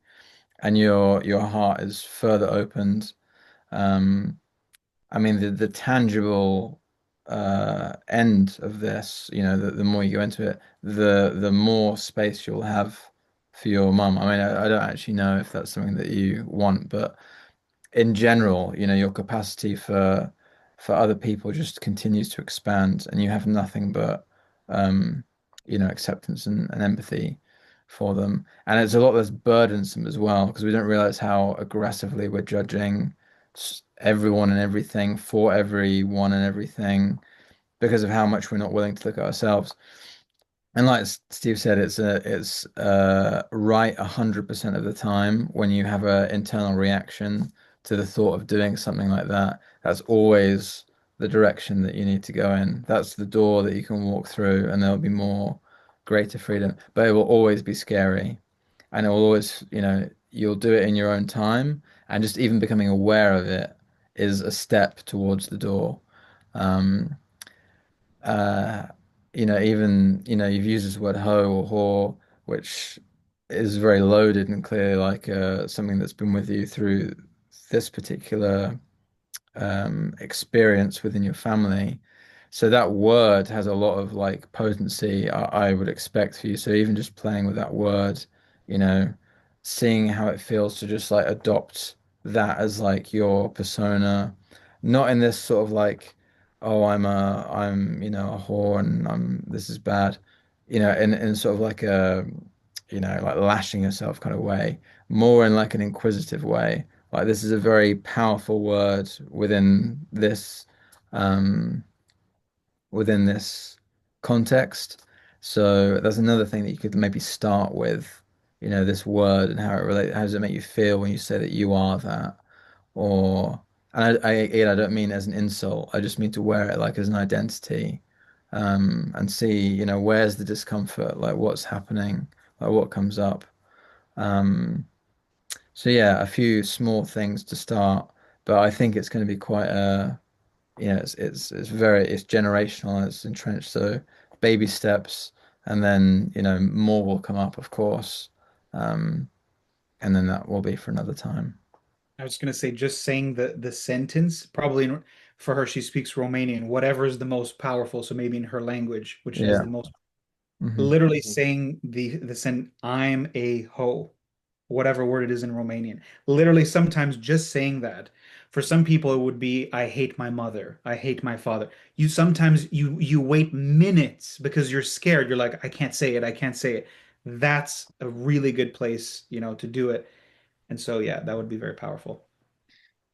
S2: and your heart is further opened. Um, I mean, the tangible end of this, the more you go into it, the more space you'll have for your mum. I mean, I don't actually know if that's something that you want, but in general, your capacity for other people just continues to expand, and you have nothing but um, acceptance and empathy for them. And it's a lot less burdensome as well, because we don't realize how aggressively we're judging everyone and everything for everyone and everything because of how much we're not willing to look at ourselves. And like Steve said, it's right 100% of the time when you have an internal reaction to the thought of doing something like that. That's always the direction that you need to go in. That's the door that you can walk through, and there'll be more greater freedom. But it will always be scary, and it will always, you'll do it in your own time, and just even becoming aware of it is a step towards the door. Um, uh, even, you've used this word hoe or whore, which is very loaded and clearly like something that's been with you through this particular experience within your family. So that word has a lot of like potency, I would expect for you. So even just playing with that word, you know, seeing how it feels to just like adopt that as like your persona, not in this sort of like, oh, I'm, a whore and this is bad, in sort of like a, like lashing yourself kind of way, more in like an inquisitive way. Like this is a very powerful word um, within this context. So that's another thing that you could maybe start with, this word and how it relates. How does it make you feel when you say that you are that? Or, and again, I don't mean as an insult. I just mean to wear it like as an identity, and see, where's the discomfort? Like what's happening? Like what comes up? Um, so yeah, a few small things to start, but I think it's going to be quite it's generational and it's entrenched. So baby steps, and then more will come up, of course, um, and then that will be for another time.
S1: I was going to say, just saying the sentence, probably for her, she speaks Romanian, whatever is the most powerful. So maybe in her language, which is
S2: Yeah.
S1: the most,
S2: Hmm.
S1: literally saying the sentence, I'm a hoe, whatever word it is in Romanian. Literally, sometimes just saying that. For some people, it would be, I hate my mother, I hate my father. You sometimes you wait minutes because you're scared. You're like, I can't say it, I can't say it. That's a really good place, to do it. And so, yeah, that would be very powerful.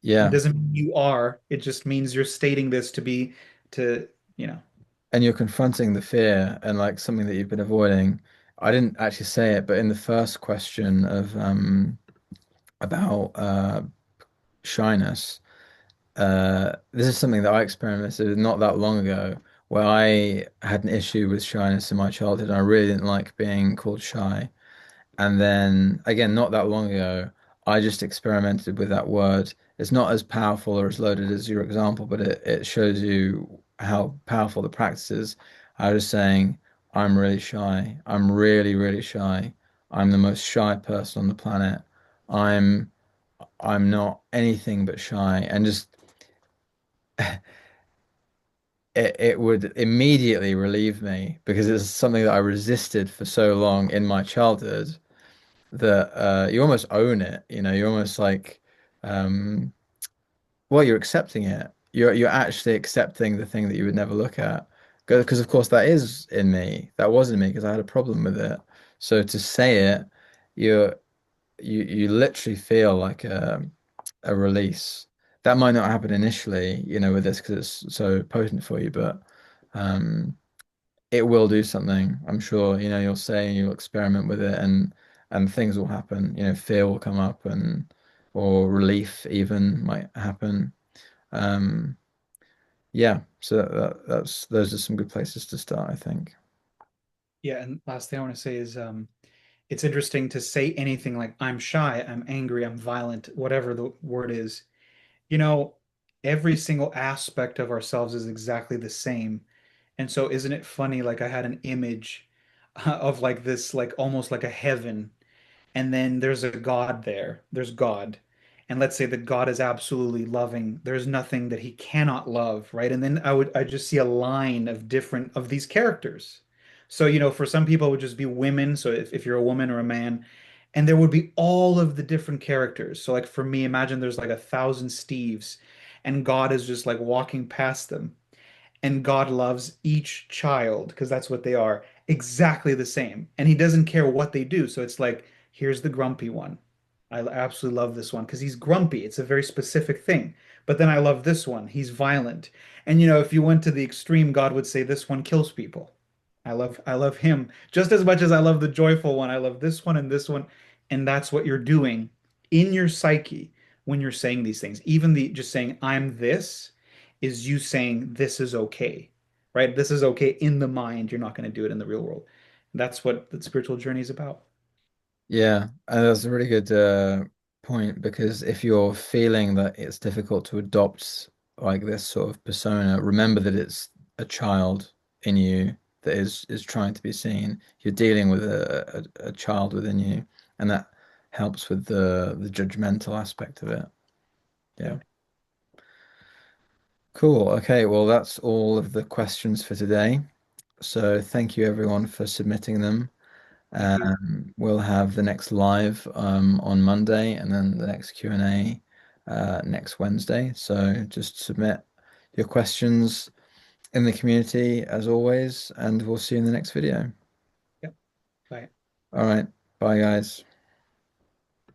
S1: And it
S2: Yeah.
S1: doesn't mean you are, it just means you're stating this to, you know.
S2: And you're confronting the fear and like something that you've been avoiding. I didn't actually say it, but in the first question of about shyness, this is something that I experimented not that long ago, where I had an issue with shyness in my childhood, and I really didn't like being called shy. And then again, not that long ago, I just experimented with that word. It's not as powerful or as loaded as your example, but it shows you how powerful the practice is. I was saying, I'm really shy. I'm really, really shy. I'm the most shy person on the planet. I'm I'm not anything but shy. And just it would immediately relieve me because it's something that I resisted for so long in my childhood that you almost own it. You almost like um, well, you're accepting it. You're actually accepting the thing that you would never look at. Because of course that is in me. That was in me because I had a problem with it. So to say it, you're you literally feel like a release. That might not happen initially, with this because it's so potent for you, but um, it will do something. I'm sure, you'll say you'll experiment with it and things will happen. Fear will come up or relief even might happen. Um, yeah, so that's those are some good places to start, I think.
S1: Yeah, and last thing I want to say is it's interesting to say anything like I'm shy, I'm angry, I'm violent, whatever the word is. You know, every single aspect of ourselves is exactly the same. And so isn't it funny, like I had an image of like this, like almost like a heaven, and then there's a God there. There's God. And let's say that God is absolutely loving. There's nothing that he cannot love, right? And then I just see a line of different of these characters. So, for some people it would just be women. So if you're a woman or a man, and there would be all of the different characters. So like for me, imagine there's like 1,000 Steves, and God is just like walking past them, and God loves each child because that's what they are, exactly the same. And he doesn't care what they do. So it's like, here's the grumpy one. I absolutely love this one because he's grumpy. It's a very specific thing. But then I love this one. He's violent. And if you went to the extreme, God would say this one kills people. I love him just as much as I love the joyful one. I love this one and this one. And that's what you're doing in your psyche when you're saying these things. Even the just saying I'm this is you saying this is okay, right? This is okay in the mind. You're not going to do it in the real world. That's what the spiritual journey is about.
S2: Yeah, and that's a really good point because if you're feeling that it's difficult to adopt like this sort of persona, remember that it's a child in you that is trying to be seen. You're dealing with a child within you, and that helps with the judgmental aspect of it. Yeah.
S1: Yeah.
S2: Cool. Okay, well, that's all of the questions for today. So thank you everyone for submitting them.
S1: Thank you.
S2: We'll have the next live on Monday and then the next Q&A next Wednesday. So just submit your questions in the community as always, and we'll see you in the next video.
S1: Yeah. Bye.
S2: All right. Bye, guys.